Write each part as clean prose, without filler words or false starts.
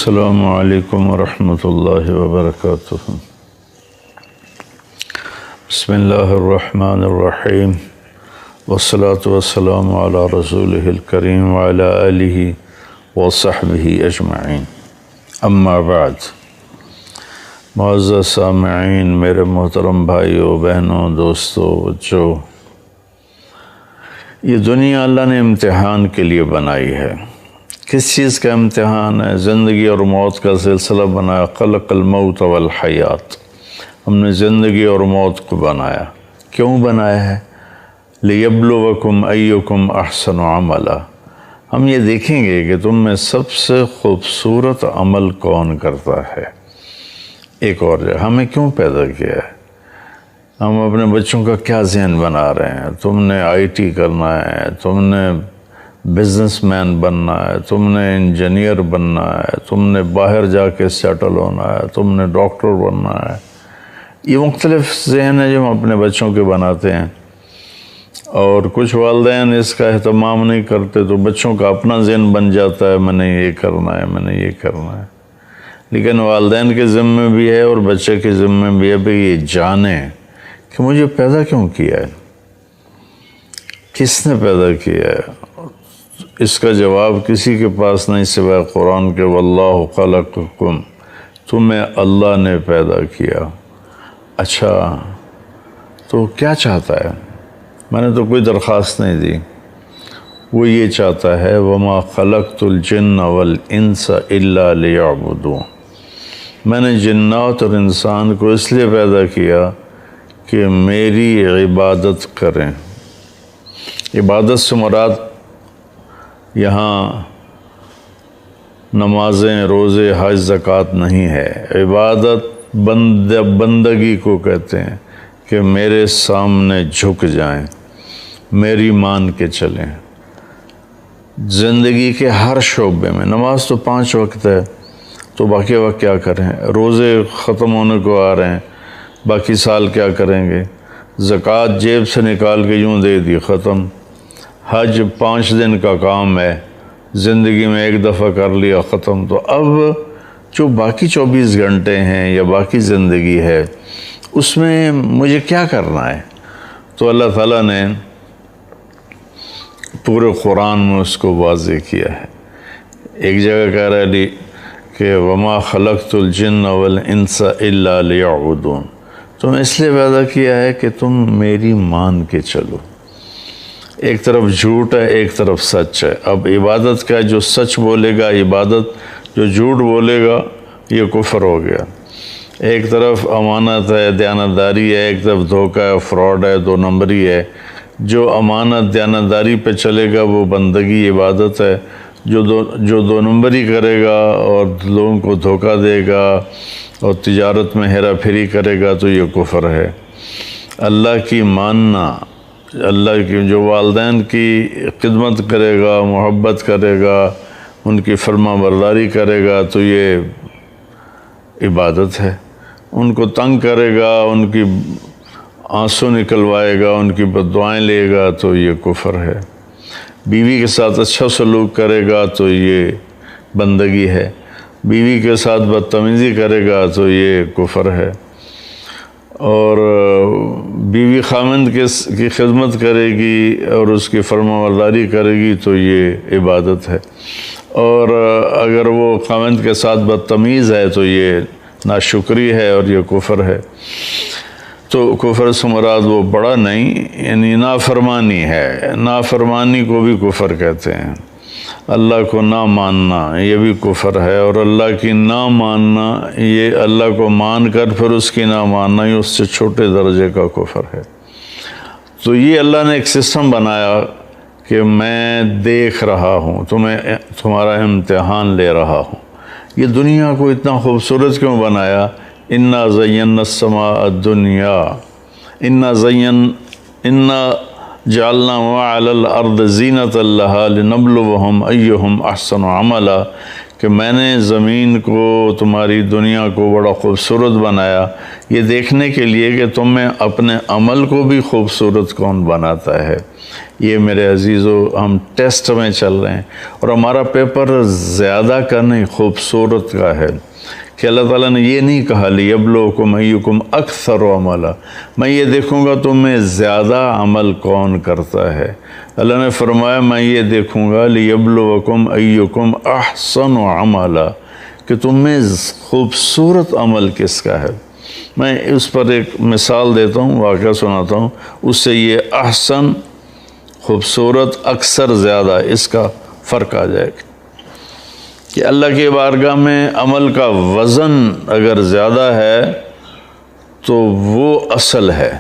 السلام علیکم ورحمۃ اللہ وبرکاتہ۔ بسم اللہ الرحمن الرحیم والصلاة والسلام علی رسولہ الکریم وعلی آلہ وصحبہ اجمعین، اما بعد۔ معزز سامعین، میرے محترم بھائیوں، بہنوں، دوستوں، بچوں، یہ دنیا اللہ نے امتحان کے لیے بنائی ہے۔ کس چیز کا امتحان ہے؟ زندگی اور موت کا سلسلہ بنایا۔ خلق الموت والحیات، ہم نے زندگی اور موت کو بنایا۔ کیوں بنایا ہے؟ لیبلوکم ایکم احسن عملا، ہم یہ دیکھیں گے کہ تم میں سب سے خوبصورت عمل کون کرتا ہے۔ ایک اور جگہ ہمیں کیوں پیدا کیا ہے، ہم اپنے بچوں کا کیا ذہن بنا رہے ہیں؟ تم نے آئی ٹی کرنا ہے، تم نے بزنس مین بننا ہے، تم نے انجینئر بننا ہے، تم نے باہر جا کے سیٹل ہونا ہے، تم نے ڈاکٹر بننا ہے۔ یہ مختلف ذہن ہے جو ہم اپنے بچوں کے بناتے ہیں، اور کچھ والدین اس کا اہتمام نہیں کرتے تو بچوں کا اپنا ذہن بن جاتا ہے، میں نے یہ کرنا ہے، میں نے یہ کرنا ہے۔ لیکن والدین کے ذمے بھی ہے اور بچے کے ذمے بھی ہے کہ یہ جانیں کہ مجھے پیدا کیوں کیا ہے، کس نے پیدا کیا ہے۔ اس کا جواب کسی کے پاس نہیں سوائے قرآن کے، واللہ خلقکم، تمہیں اللہ نے پیدا کیا۔ اچھا تو کیا چاہتا ہے؟ میں نے تو کوئی درخواست نہیں دی، وہ یہ چاہتا ہے وما خلقت الجن والانس الا لیعبدون، میں نے جنات اور انسان کو اس لیے پیدا کیا کہ میری عبادت کریں۔ عبادت سے مراد یہاں نمازیں، روزے، حج، زکوٰۃ نہیں ہے۔ عبادت بندگی کو کہتے ہیں کہ میرے سامنے جھک جائیں، میری مان کے چلیں۔ زندگی کے ہر شعبے میں، نماز تو 5 وقت ہے تو باقی وقت کیا کریں؟ روزے ختم ہونے کو آ رہے ہیں، باقی سال کیا کریں گے؟ زکوٰۃ جیب سے نکال کے یوں دے دی، ختم۔ حج 5 دن کا کام ہے، زندگی میں ایک دفعہ کر لیا، ختم۔ تو اب جو باقی 24 گھنٹے ہیں یا باقی زندگی ہے، اس میں مجھے کیا کرنا ہے؟ تو اللہ تعالیٰ نے پورے قرآن میں اس کو واضح کیا ہے۔ ایک جگہ کہہ رہا ہے کہ وما خلقت الجن والانس الا لیعبدون، تم اس لیے پیدا کیا ہے کہ تم میری مان کے چلو۔ ایک طرف جھوٹ ہے، ایک طرف سچ ہے۔ اب عبادت کا جو سچ بولے گا عبادت، جو جھوٹ بولے گا یہ کفر ہو گیا۔ ایک طرف امانت ہے، دیانتداری ہے، ایک طرف دھوکہ ہے، فراڈ ہے، 2 نمبری ہے۔ جو امانت دیانتداری پہ چلے گا وہ بندگی عبادت ہے، جو 2 نمبری کرے گا اور لوگوں کو دھوکہ دے گا اور تجارت میں ہیرا پھیری کرے گا تو یہ کفر ہے۔ اللہ کی ماننا، اللہ کی جو والدین کی خدمت کرے گا، محبت کرے گا، ان کی فرما برداری کرے گا تو یہ عبادت ہے۔ ان کو تنگ کرے گا، ان کی آنسو نکلوائے گا، ان کی بددعائیں لے گا تو یہ کفر ہے۔ بیوی کے ساتھ اچھا سلوک کرے گا تو یہ بندگی ہے، بیوی کے ساتھ بدتمیزی کرے گا تو یہ کفر ہے۔ اور بیوی خامند کی خدمت کرے گی اور اس کی فرما برداری کرے گی تو یہ عبادت ہے، اور اگر وہ خامند کے ساتھ بدتمیز ہے تو یہ ناشکری ہے اور یہ کفر ہے۔ تو کفر سے مراد وہ بڑا نہیں، یعنی نافرمانی ہے۔ نافرمانی کو بھی کفر کہتے ہیں۔ اللہ کو نہ ماننا یہ بھی کفر ہے، اور اللہ کی نہ ماننا، یہ اللہ کو مان کر پھر اس کی نہ ماننا، یہ اس سے چھوٹے درجے کا کفر ہے۔ تو یہ اللہ نے ایک سسٹم بنایا کہ میں دیکھ رہا ہوں، تمہارا امتحان لے رہا ہوں۔ یہ دنیا کو اتنا خوبصورت کیوں بنایا؟ انا زینا السماء الدنیا، انا جعلنا وعلى الارض زینۃ لها لنبلوہم ایہم احسن عملا، کہ میں نے زمین کو، تمہاری دنیا کو بڑا خوبصورت بنایا یہ دیکھنے کے لیے کہ تم میں اپنے عمل کو بھی خوبصورت کون بناتا ہے۔ یہ میرے عزیزو ہم ٹیسٹ میں چل رہے ہیں، اور ہمارا پیپر زیادہ کا نہیں خوبصورت کا ہے کہ اللہ تعالیٰ نے یہ نہیں کہا لیبلوکم ایکم اکثر عملا، میں یہ دیکھوں گا تم میں زیادہ عمل کون کرتا ہے۔ اللہ نے فرمایا میں یہ دیکھوں گا لیبلوکم ایکم احسن عملا، کہ تم میں خوبصورت عمل کس کا ہے۔ میں اس پر ایک مثال دیتا ہوں، واقعہ سناتا ہوں، اس سے یہ احسن، خوبصورت، اکثر، زیادہ، اس کا فرق آ جائے گا کہ اللہ کی بارگاہ میں عمل کا وزن اگر زیادہ ہے تو وہ اصل ہے۔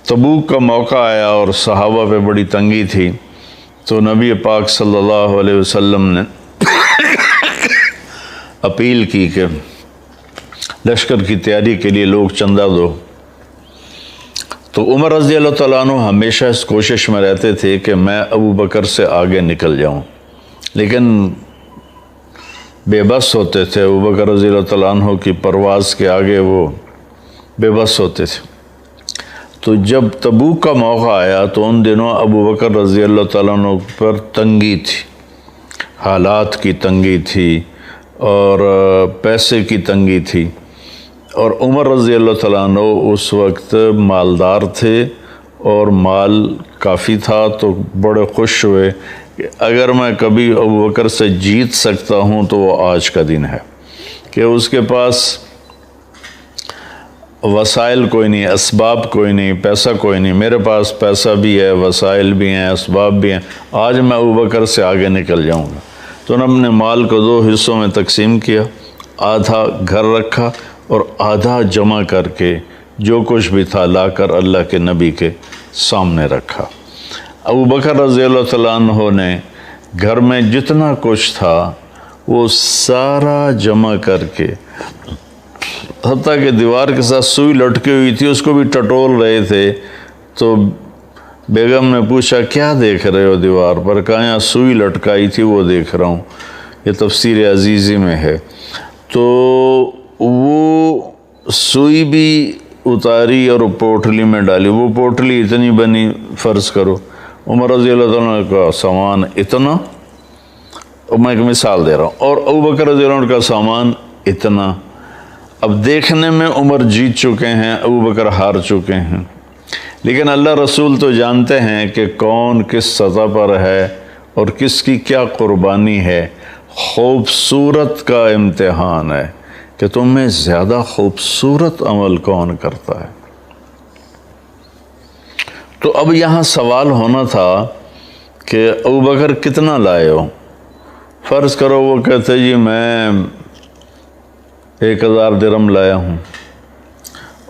تبوک کا موقع آیا اور صحابہ پہ بڑی تنگی تھی، تو نبی پاک صلی اللہ علیہ وسلم نے اپیل کی کہ لشکر کی تیاری کے لیے لوگ چندہ دو۔ تو عمر رضی اللہ تعالیٰ عنہ ہمیشہ اس کوشش میں رہتے تھے کہ میں ابو بکر سے آگے نکل جاؤں، لیکن بے بس ہوتے تھے۔ ابو بکر رضی اللہ تعالیٰ عنہ کی پرواز کے آگے وہ بے بس ہوتے تھے۔ تو جب تبوک کا موقع آیا تو ان دنوں ابو بکر رضی اللہ تعالیٰ عنہ پر تنگی تھی، حالات کی تنگی تھی اور پیسے کی تنگی تھی، اور عمر رضی اللہ تعالیٰ عنہ اس وقت مالدار تھے اور مال کافی تھا، تو بڑے خوش ہوئے کہ اگر میں کبھی ابو بکر سے جیت سکتا ہوں تو وہ آج کا دن ہے، کہ اس کے پاس وسائل کوئی نہیں، اسباب کوئی نہیں، پیسہ کوئی نہیں، میرے پاس پیسہ بھی ہے، وسائل بھی ہیں، اسباب بھی ہیں، آج میں ابو بکر سے آگے نکل جاؤں گا۔ تو انہوں نے مال کو 2 حصوں میں تقسیم کیا، آدھا گھر رکھا اور آدھا جمع کر کے جو کچھ بھی تھا لا کر اللہ کے نبی کے سامنے رکھا۔ ابو بکر رضی اللہ تعالیٰ عنہ نے گھر میں جتنا کچھ تھا وہ سارا جمع کر کے، حتیٰ کہ دیوار کے ساتھ سوئی لٹکی ہوئی تھی اس کو بھی ٹٹول رہے تھے، تو بیگم نے پوچھا کیا دیکھ رہے ہو دیوار پر؟ کہا یہاں سوئی لٹکائی تھی وہ دیکھ رہا ہوں، یہ تفسیر عزیزی میں ہے۔ تو وہ سوئی بھی اتاری اور پوٹلی میں ڈالی، وہ پوٹلی اتنی بنی، فرض کرو عمر رضی اللہ تعالیٰ کا سامان اتنا، میں ایک مثال دے رہا ہوں، اور ابو بکر رضی اللہ عنہ کا سامان اتنا۔ اب دیکھنے میں عمر جیت چکے ہیں، ابو بکر ہار چکے ہیں، لیکن اللہ رسول تو جانتے ہیں کہ کون کس سطح پر ہے اور کس کی کیا قربانی ہے۔ خوبصورت کا امتحان ہے کہ تم میں زیادہ خوبصورت عمل کون کرتا ہے۔ تو اب یہاں سوال ہونا تھا کہ ابو بکر کتنا لائے ہو؟ فرض کرو وہ کہتے جی میں 1000 درہم لایا ہوں،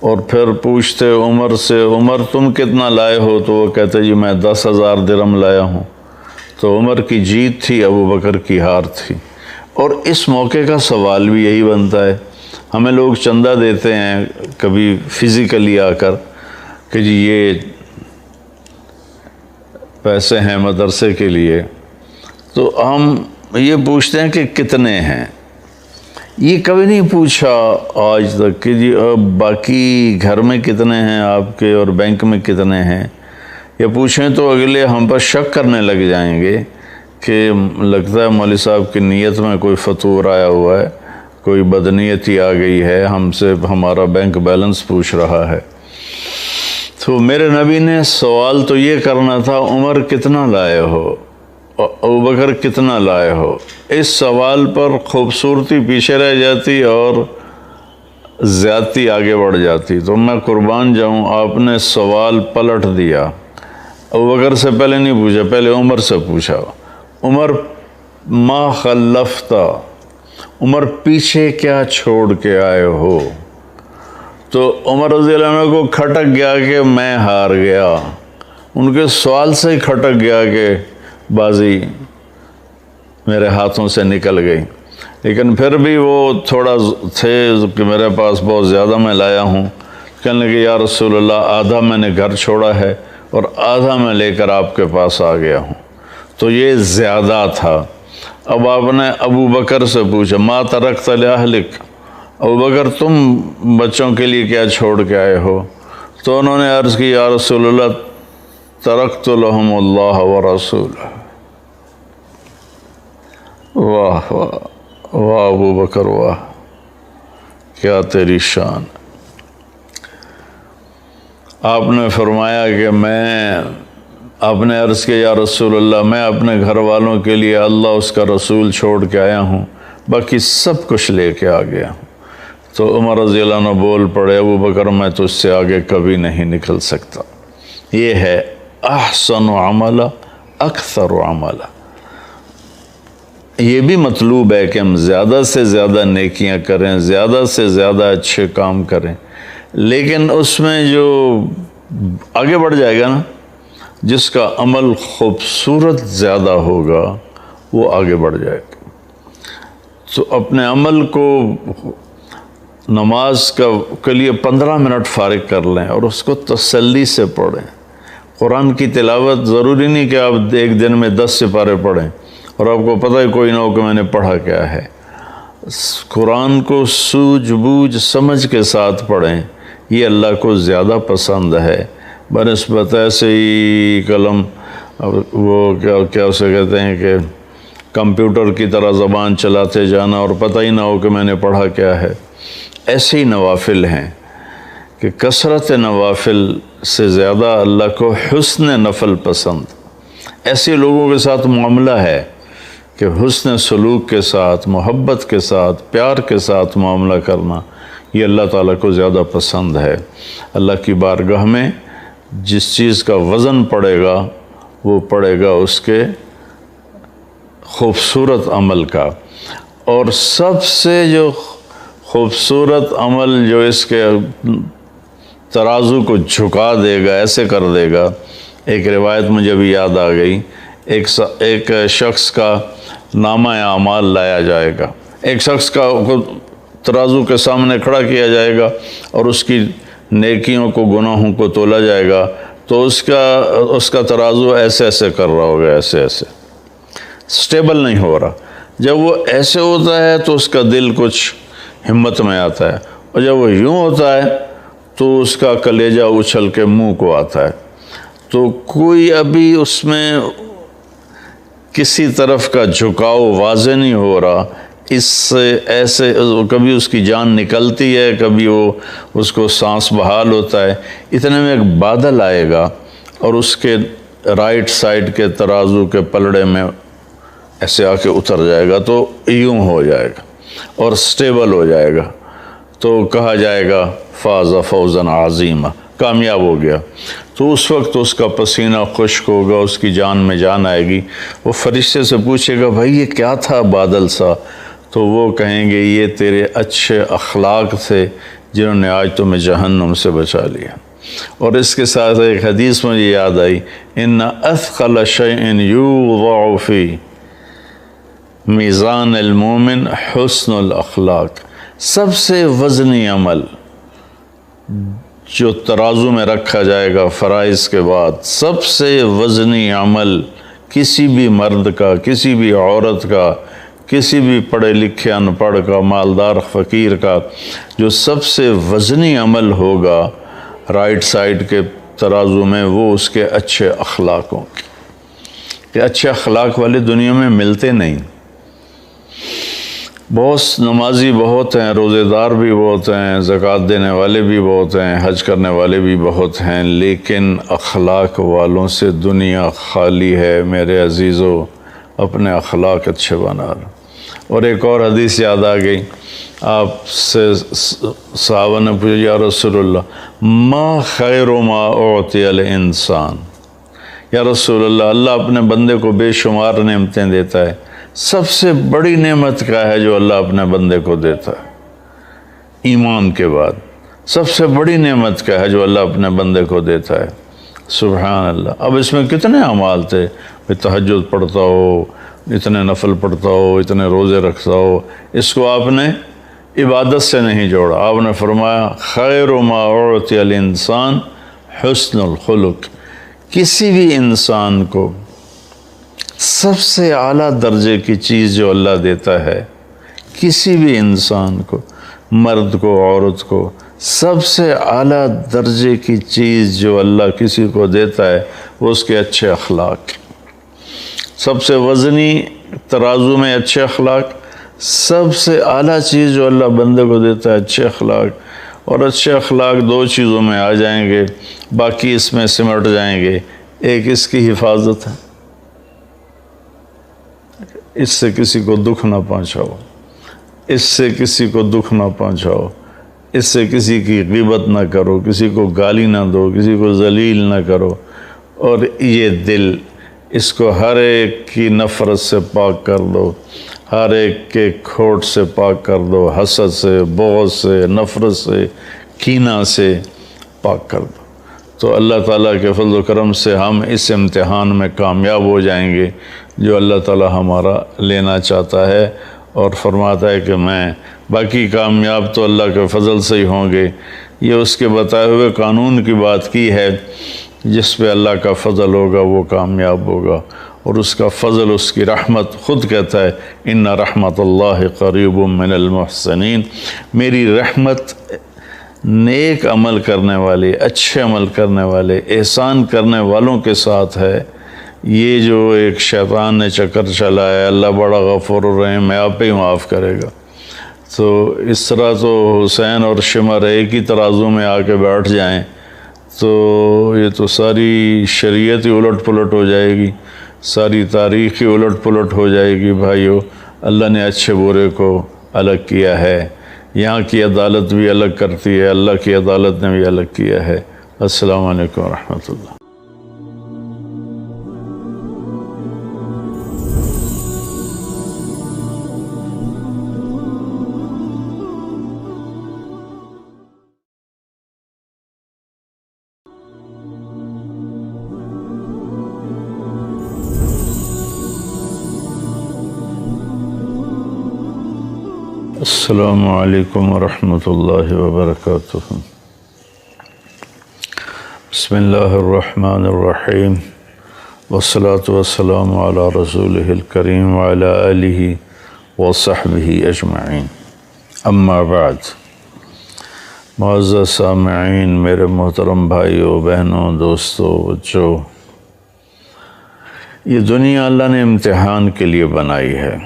اور پھر پوچھتے عمر سے عمر تم کتنا لائے ہو؟ تو وہ کہتے جی میں 10,000 درہم لایا ہوں۔ تو عمر کی جیت تھی، ابو بکر کی ہار تھی۔ اور اس موقع کا سوال بھی یہی بنتا ہے، ہمیں لوگ چندہ دیتے ہیں کبھی فزیکلی آ کر کہ جی یہ پیسے ہیں مدرسے کے لیے، تو ہم یہ پوچھتے ہیں کہ کتنے ہیں۔ یہ کبھی نہیں پوچھا آج تک کہ جی باقی گھر میں کتنے ہیں آپ کے اور بینک میں کتنے ہیں۔ یہ پوچھیں تو اگلے ہم پر شک کرنے لگ جائیں گے کہ لگتا ہے مولوی صاحب کی نیت میں کوئی فطور آیا ہوا ہے، کوئی بدنیتی آ گئی ہے، ہم سے ہمارا بینک بیلنس پوچھ رہا ہے۔ تو میرے نبی نے سوال تو یہ کرنا تھا عمر کتنا لائے ہو، ابو بکر کتنا لائے ہو۔ اس سوال پر خوبصورتی پیچھے رہ جاتی اور زیادتی آگے بڑھ جاتی۔ تو میں قربان جاؤں، آپ نے سوال پلٹ دیا، ابو بکر سے پہلے نہیں پوچھا، پہلے عمر سے پوچھا۔ عمر ما خلفتا، عمر پیچھے کیا چھوڑ کے آئے ہو؟ تو عمر رضی اللہ عنہ کو کھٹک گیا کہ میں ہار گیا، ان کے سوال سے ہی کھٹک گیا کہ بازی میرے ہاتھوں سے نکل گئی۔ لیکن پھر بھی وہ تھوڑا تھے کہ میرے پاس بہت زیادہ میں لایا ہوں، کہنے لگے یا رسول اللہ آدھا میں نے گھر چھوڑا ہے اور آدھا میں لے کر آپ کے پاس آ گیا ہوں۔ تو یہ زیادہ تھا۔ اب آپ نے ابو بکر سے پوچھا ما ترکت لأہلک، ابو بکر تم بچوں کے لیے کیا چھوڑ کے آئے ہو؟ تو انہوں نے عرض کی یا رسول اللہ ترکت لہم اللہ ورسولہ۔ واہ واہ واہ ابو بکر واہ، کیا تیری شان۔ آپ نے فرمایا کہ آپ نے عرض کیا یا رسول اللہ، میں اپنے گھر والوں کے لیے اللہ اس کا رسول چھوڑ کے آیا ہوں، باقی سب کچھ لے کے آ گیا ہوں۔ تو عمر رضی اللہ عنہ بول پڑے ابو بکر میں تو اس سے آگے کبھی نہیں نکل سکتا۔ یہ ہے احسن عملا اکثر عملا۔ یہ بھی مطلوب ہے کہ ہم زیادہ سے زیادہ نیکیاں کریں، زیادہ سے زیادہ اچھے کام کریں، لیکن اس میں جو آگے بڑھ جائے گا نا، جس کا عمل خوبصورت زیادہ ہوگا وہ آگے بڑھ جائے گا۔ تو اپنے عمل کو نماز کے لیے 15 منٹ فارغ کر لیں اور اس کو تسلی سے پڑھیں۔ قرآن کی تلاوت ضروری نہیں کہ آپ ایک دن میں 10 سپارے پڑھیں اور آپ کو پتہ ہی کوئی نہ ہو کہ میں نے پڑھا کیا ہے۔ قرآن کو سوجھ بوجھ سمجھ کے ساتھ پڑھیں، یہ اللہ کو زیادہ پسند ہے بنسبت ایسے ہی قلم وہ کیا اسے کہتے ہیں کہ کمپیوٹر کی طرح زبان چلاتے جانا اور پتہ ہی نہ ہو کہ میں نے پڑھا کیا ہے۔ ایسے ہی نوافل ہیں کہ کثرت نوافل سے زیادہ اللہ کو حسن نفل پسند۔ ایسے لوگوں کے ساتھ معاملہ ہے کہ حسن سلوک کے ساتھ، محبت کے ساتھ، پیار کے ساتھ معاملہ کرنا، یہ اللہ تعالیٰ کو زیادہ پسند ہے۔ اللہ کی بارگاہ میں جس چیز کا وزن پڑے گا وہ پڑے گا اس کے خوبصورت عمل کا۔ اور سب سے جو خوبصورت عمل جو اس کے ترازو کو جھکا دے گا، ایسے کر دے گا، ایک روایت مجھے بھی یاد آ گئی، ایک شخص کا نامہ اعمال لایا جائے گا، ایک شخص کا ترازو کے سامنے کھڑا کیا جائے گا اور اس کی نیکیوں کو گناہوں کو تولا جائے گا، تو اس کا ترازو ایسے ایسے کر رہا ہوگا، ایسے ایسے سٹیبل نہیں ہو رہا۔ جب وہ ایسے ہوتا ہے تو اس کا دل کچھ ہمت میں آتا ہے، اور جب وہ یوں ہوتا ہے تو اس کا کلیجہ اچھل کے منہ کو آتا ہے۔ تو کوئی ابھی اس میں کسی طرف کا جھکاؤ واضح نہیں ہو رہا، اس سے ایسے کبھی اس کی جان نکلتی ہے، کبھی وہ اس کو سانس بحال ہوتا ہے، اتنے میں ایک بادل آئے گا اور اس کے رائٹ سائڈ کے ترازو کے پلڑے میں ایسے آ کے اتر جائے گا، تو یوں ہو جائے گا اور سٹیبل ہو جائے گا، تو کہا جائے گا فاز فوزا عظیما، کامیاب ہو گیا۔ تو اس وقت اس کا پسینہ خشک ہوگا، اس کی جان میں جان آئے گی۔ وہ فرشتے سے پوچھے گا بھائی یہ کیا تھا بادل سا؟ تو وہ کہیں گے یہ تیرے اچھے اخلاق تھے جنہوں نے آج تمہیں جہنم سے بچا لیا۔ اور اس کے ساتھ ایک حدیث مجھے یاد آئی، ان اثقل شیء یوضع فی میزان المومن حسن الاخلاق، سب سے وزنی عمل جو ترازو میں رکھا جائے گا فرائض کے بعد، سب سے وزنی عمل کسی بھی مرد کا، کسی بھی عورت کا، کسی بھی پڑھے لکھے ان پڑھ کا، مالدار فقیر کا، جو سب سے وزنی عمل ہوگا رائٹ سائڈ کے ترازو میں، وہ اس کے اچھے اخلاق ہوں گے۔ کہ اچھے اخلاق والے دنیا میں ملتے نہیں۔ بہت نمازی بہت ہیں، روزے دار بھی بہت ہیں، زکوٰۃ دینے والے بھی بہت ہیں، حج کرنے والے بھی بہت ہیں، لیکن اخلاق والوں سے دنیا خالی ہے۔ میرے عزیزو، اپنے اخلاق اچھے بنا لو۔ اور ایک اور حدیث یاد آ گئی، آپ سے صحابہ نے پوچھا یا رسول اللہ ما خیر ما اعطی الانسان، یا رسول اللہ، اللہ اپنے بندے کو بے شمار نعمتیں دیتا ہے، سب سے بڑی نعمت کیا ہے جو اللہ اپنے بندے کو دیتا ہے؟ ایمان کے بعد سب سے بڑی نعمت کیا ہے جو اللہ اپنے بندے کو دیتا ہے؟ سبحان اللہ۔ اب اس میں کتنے اعمال تھے، تہجد پڑھتا ہو، اتنے نفل پڑھتا ہو، اتنے روزے رکھتا ہو، اس کو آپ نے عبادت سے نہیں جوڑا۔ آپ نے فرمایا خیر ما اعطی الانسان حسن الخلق، کسی بھی انسان کو سب سے اعلیٰ درجے کی چیز جو اللہ دیتا ہے، کسی بھی انسان کو، مرد کو، عورت کو، سب سے اعلیٰ درجے کی چیز جو اللہ کسی کو دیتا ہے وہ اس کے اچھے اخلاق. سب سے وزنی ترازو میں اچھے اخلاق. سب سے اعلیٰ چیز جو اللہ بندے کو دیتا ہے اچھے اخلاق. اور اچھے اخلاق دو چیزوں میں آ جائیں گے، باقی اس میں سمٹ جائیں گے. ایک اس کی حفاظت ہے، اس سے کسی کو دکھ نہ پہنچاؤ، اس سے کسی کو دکھ نہ پہنچاؤ، اس سے کسی کی غیبت نہ کرو، کسی کو گالی نہ دو، کسی کو ذلیل نہ کرو. اور یہ دل، اس کو ہر ایک کی نفرت سے پاک کر دو، ہر ایک کے کھوٹ سے پاک کر دو، حسد سے، بغض سے، نفرت سے، کینہ سے پاک کر دو. تو اللہ تعالیٰ کے فضل و کرم سے ہم اس امتحان میں کامیاب ہو جائیں گے جو اللہ تعالیٰ ہمارا لینا چاہتا ہے، اور فرماتا ہے کہ میں باقی کامیاب تو اللہ کے فضل سے ہی ہوں گے. یہ اس کے بتائے ہوئے قانون کی بات کی ہے، جس پہ اللہ کا فضل ہوگا وہ کامیاب ہوگا. اور اس کا فضل، اس کی رحمت، خود کہتا ہے ان رحمت اللہ قریب من المحسنین. میری رحمت نیک عمل کرنے والے، اچھے عمل کرنے والے، احسان کرنے والوں کے ساتھ ہے. یہ جو ایک شیطان نے چکر چلایا اللہ بڑا غفور الرحیم میں آپ ہی معاف کرے گا، تو اس طرح تو حسین اور شمر ایک ہی ترازو میں آ کے بیٹھ جائیں تو یہ تو ساری شریعت ہی الٹ پلٹ ہو جائے گی، ساری تاریخ ہی الٹ پلٹ ہو جائے گی. بھائیو، اللہ نے اچھے برے کو الگ کیا ہے. یہاں کی عدالت بھی الگ کرتی ہے، اللہ کی عدالت نے بھی الگ کیا ہے. السلام علیکم ورحمۃ اللہ. السلام علیکم ورحمۃ اللہ وبرکاتہ. بسم اللہ الرحمن الرحیم، والصلاة والسلام علی رسولہ الکریم وعلی آلہ وصحبہ اجمعین. اما بعد، معزز سامعین، میرے محترم بھائیوں، بہنوں، دوستوں، بچوں، یہ دنیا اللہ نے امتحان کے لیے بنائی ہے.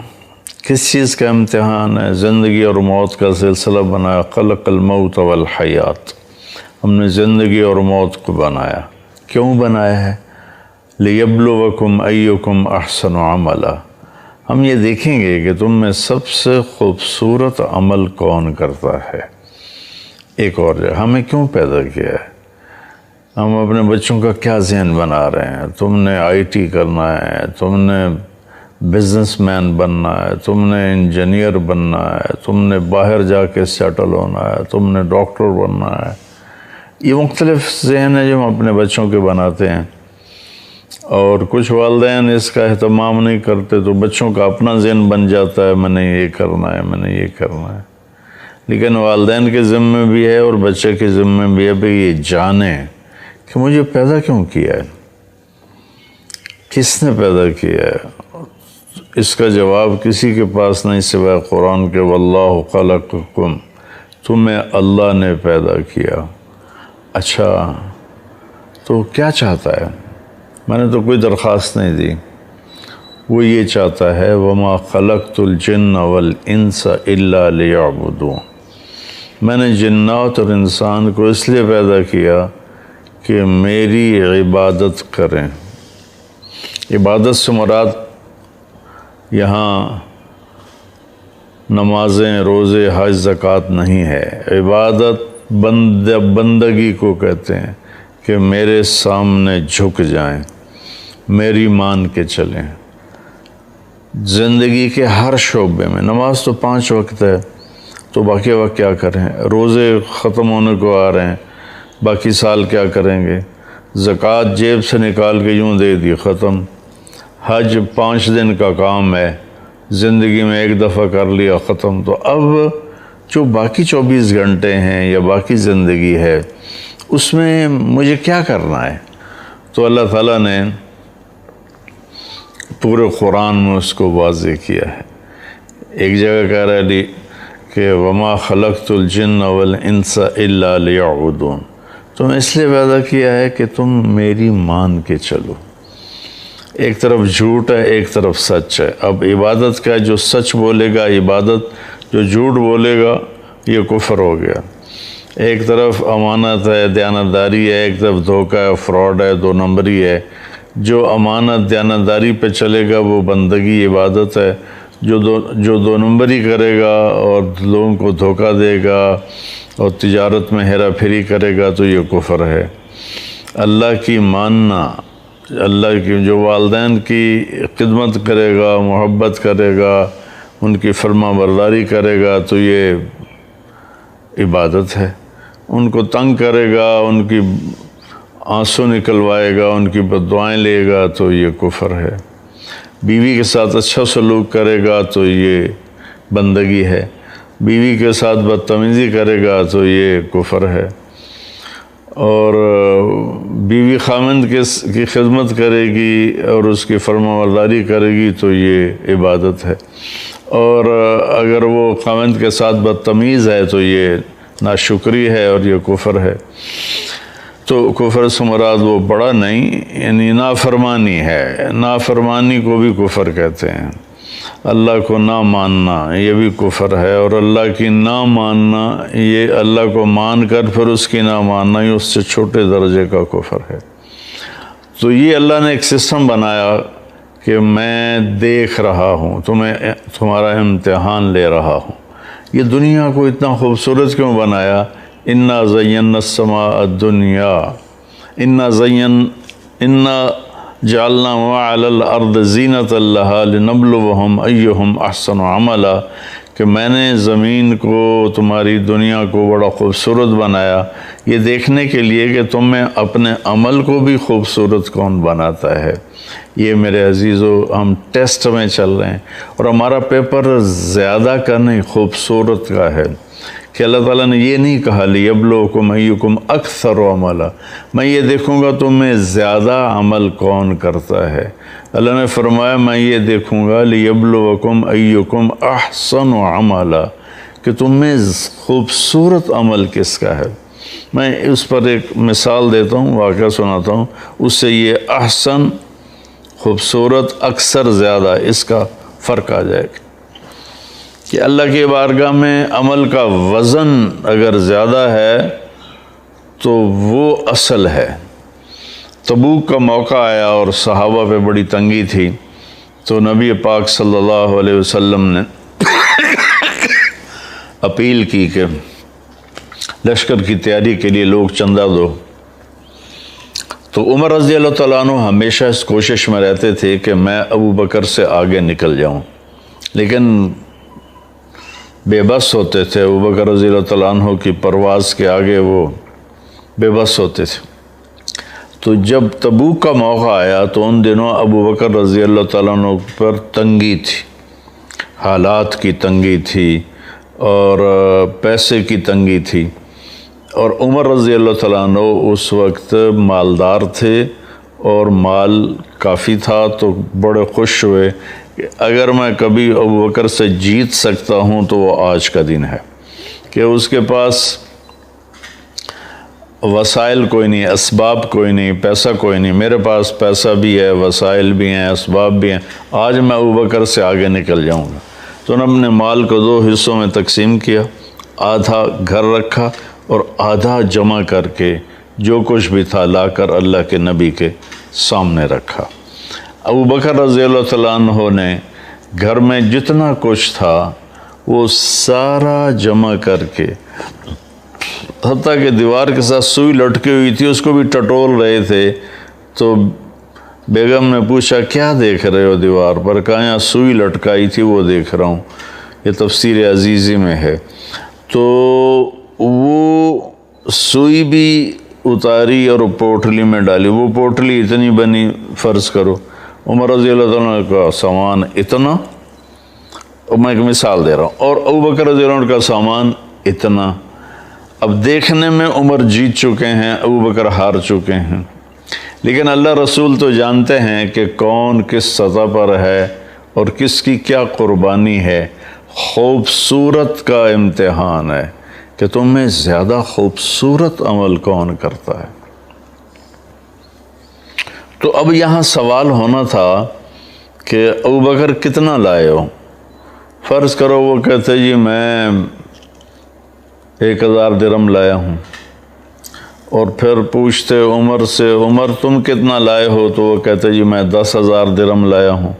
کس چیز کا امتحان ہے؟ زندگی اور موت کا سلسلہ بنایا. خلق الموت والحیات، ہم نے زندگی اور موت کو بنایا. کیوں بنایا ہے؟ لیبلوکم ایکم احسن عملا. ہم یہ دیکھیں گے کہ تم میں سب سے خوبصورت عمل کون کرتا ہے. ایک اور جگہ ہمیں کیوں پیدا کیا ہے؟ ہم اپنے بچوں کا کیا ذہن بنا رہے ہیں؟ تم نے آئی ٹی کرنا ہے، تم نے بزنس مین بننا ہے، تم نے انجینئر بننا ہے، تم نے باہر جا کے سیٹل ہونا ہے، تم نے ڈاکٹر بننا ہے. یہ مختلف ذہن ہے جو ہم اپنے بچوں کے بناتے ہیں، اور کچھ والدین اس کا اہتمام نہیں کرتے تو بچوں کا اپنا ذہن بن جاتا ہے میں نے یہ کرنا ہے، میں نے یہ کرنا ہے. لیکن والدین کے ذمہ بھی ہے اور بچے کے ذمہ بھی ہے کہ یہ جانے کہ مجھے پیدا کیوں کیا ہے، کس نے پیدا کیا ہے. اس کا جواب کسی کے پاس نہیں سوائے قرآن کے. واللہ خلقکم، تمہیں اللہ نے پیدا کیا. اچھا، تو کیا چاہتا ہے؟ میں نے تو کوئی درخواست نہیں دی. وہ یہ چاہتا ہے وما خلقت الجن والانس الا لیعبدون. میں نے جنات اور انسان کو اس لیے پیدا کیا کہ میری عبادت کریں. عبادت سے مراد یہاں نمازیں، روزے، حج، زکوٰۃ نہیں ہے. عبادت بندگی کو کہتے ہیں کہ میرے سامنے جھک جائیں، میری مان کے چلیں. زندگی کے ہر شعبے میں، نماز تو 5 وقت ہے تو باقی وقت کیا کریں؟ روزے ختم ہونے کو آ رہے ہیں، باقی سال کیا کریں گے؟ زکوٰۃ جیب سے نکال کے یوں دے دی، ختم. حج 5 دن کا کام ہے، زندگی میں 1 دفعہ کر لیا، ختم. تو اب جو باقی 24 گھنٹے ہیں یا باقی زندگی ہے اس میں مجھے کیا کرنا ہے؟ تو اللہ تعالیٰ نے پورے قرآن میں اس کو واضح کیا ہے. ایک جگہ کہہ رہا ہے کہ وما خلقت الجن والانس الا لیعبدون، تم اس لیے پیدا کیا ہے کہ تم میری مان کے چلو۔ ایک طرف جھوٹ ہے، ایک طرف سچ ہے۔ اب عبادت کا جو سچ بولے گا عبادت، جو جھوٹ بولے گا یہ کفر ہو گیا۔ ایک طرف امانت ہے، دیانتداری ہے، ایک طرف دھوکہ ہے، فراڈ ہے، دو نمبری ہے۔ جو امانت دیانتداری پہ چلے گا وہ بندگی عبادت ہے، جو دو نمبری کرے گا اور لوگوں کو دھوکہ دے گا اور تجارت میں ہیرا پھیری کرے گا تو یہ کفر ہے۔ اللہ کی ماننا، اللہ کی جو والدین کی خدمت کرے گا، محبت کرے گا، ان کی فرما برداری کرے گا تو یہ عبادت ہے۔ ان کو تنگ کرے گا، ان کی آنسو نکلوائے گا، ان کی بددعائیں لے گا تو یہ کفر ہے۔ بیوی کے ساتھ اچھا سلوک کرے گا تو یہ بندگی ہے، بیوی کے ساتھ بدتمیزی کرے گا تو یہ کفر ہے۔ اور بیوی خامند کی خدمت کرے گی اور اس کی فرما برداری کرے گی تو یہ عبادت ہے، اور اگر وہ خامند کے ساتھ بدتمیز ہے تو یہ ناشکری ہے اور یہ کفر ہے۔ تو کفر سے مراد وہ بڑا نہیں، یعنی نافرمانی ہے۔ نافرمانی کو بھی کفر کہتے ہیں۔ اللہ کو نہ ماننا یہ بھی کفر ہے، اور اللہ کی نہ ماننا، یہ اللہ کو مان کر پھر اس کی نہ ماننا، یہ اس سے چھوٹے درجے کا کفر ہے۔ تو یہ اللہ نے ایک سسٹم بنایا کہ میں دیکھ رہا ہوں، تمہارا امتحان لے رہا ہوں۔ یہ دنیا کو اتنا خوبصورت کیوں بنایا؟ انا زینا السماء الدنیا انا جعلنا ما علی الارض زینۃ لہا لنبلوہم ایہم احسن عملا، کہ میں نے زمین کو، تمہاری دنیا کو بڑا خوبصورت بنایا یہ دیکھنے کے لیے کہ تم میں اپنے عمل کو بھی خوبصورت کون بناتا ہے۔ یہ میرے عزیزو ہم ٹیسٹ میں چل رہے ہیں، اور ہمارا پیپر زیادہ کا نہیں خوبصورت کا ہے، کہ اللہ تعالیٰ نے یہ نہیں کہا لیبلوکم ایکم اکثر عملا، میں یہ دیکھوں گا تم میں زیادہ عمل کون کرتا ہے۔ اللہ نے فرمایا میں یہ دیکھوں گا لیبلوکم ایکم احسن عملا، کہ تم میں خوبصورت عمل کس کا ہے۔ میں اس پر ایک مثال دیتا ہوں، واقعہ سناتا ہوں، اس سے یہ احسن، خوبصورت، اکثر، زیادہ، اس کا فرق آ جائے گا کہ اللہ کی بارگاہ میں عمل کا وزن اگر زیادہ ہے تو وہ اصل ہے۔ تبوک کا موقع آیا اور صحابہ پہ بڑی تنگی تھی، تو نبی پاک صلی اللہ علیہ وسلم نے اپیل کی کہ لشکر کی تیاری کے لیے لوگ چندہ دو۔ تو عمر رضی اللہ تعالیٰ عنہ ہمیشہ اس کوشش میں رہتے تھے کہ میں ابو بکر سے آگے نکل جاؤں، لیکن بے بس ہوتے تھے۔ ابو بکر رضی اللہ تعالیٰ عنہ کی پرواز کے آگے وہ بے بس ہوتے تھے۔ تو جب تبوک کا موقع آیا تو ان دنوں ابو بکر رضی اللہ تعالیٰ عنہ پر تنگی تھی، حالات کی تنگی تھی اور پیسے کی تنگی تھی، اور عمر رضی اللہ تعالیٰ عنہ اس وقت مالدار تھے اور مال کافی تھا، تو بڑے خوش ہوئے کہ اگر میں کبھی ابو بکر سے جیت سکتا ہوں تو وہ آج کا دن ہے، کہ اس کے پاس وسائل کوئی نہیں، اسباب کوئی نہیں، پیسہ کوئی نہیں، میرے پاس پیسہ بھی ہے، وسائل بھی ہیں، اسباب بھی ہیں، آج میں ابو بکر سے آگے نکل جاؤں گا۔ تو انہوں نے اپنے مال کو 2 حصوں میں تقسیم کیا، آدھا گھر رکھا اور آدھا جمع کر کے جو کچھ بھی تھا لا کر اللہ کے نبی کے سامنے رکھا۔ ابو بکر رضی اللہ تعالیٰ عنہ نے گھر میں جتنا کچھ تھا وہ سارا جمع کر کے، حتیٰ کہ دیوار کے ساتھ سوئی لٹکی ہوئی تھی اس کو بھی ٹٹول رہے تھے، تو بیگم نے پوچھا کیا دیکھ رہے ہو دیوار پر؟ کہا یہاں سوئی لٹکائی تھی وہ دیکھ رہا ہوں، یہ تفسیر عزیزی میں ہے۔ تو وہ سوئی بھی اتاری اور پوٹلی میں ڈالی، وہ پوٹلی اتنی بنی، فرض کرو عمر رضی اللہ عنہ کا سامان اتنا، میں ایک مثال دے رہا ہوں، اور ابو بکر رضی اللہ عنہ کا سامان اتنا۔ اب دیکھنے میں عمر جیت چکے ہیں، ابو بکر ہار چکے ہیں، لیکن اللہ رسول تو جانتے ہیں کہ کون کس سطح پر ہے اور کس کی کیا قربانی ہے۔ خوبصورت کا امتحان ہے کہ تم میں زیادہ خوبصورت عمل کون کرتا ہے۔ تو اب یہاں سوال ہونا تھا کہ ابوبکر کتنا لائے ہو؟ فرض کرو وہ کہتے جی میں 1000 درہم لایا ہوں، اور پھر پوچھتے عمر سے عمر تم کتنا لائے ہو؟ تو وہ کہتے جی میں 10,000 درہم لایا ہوں۔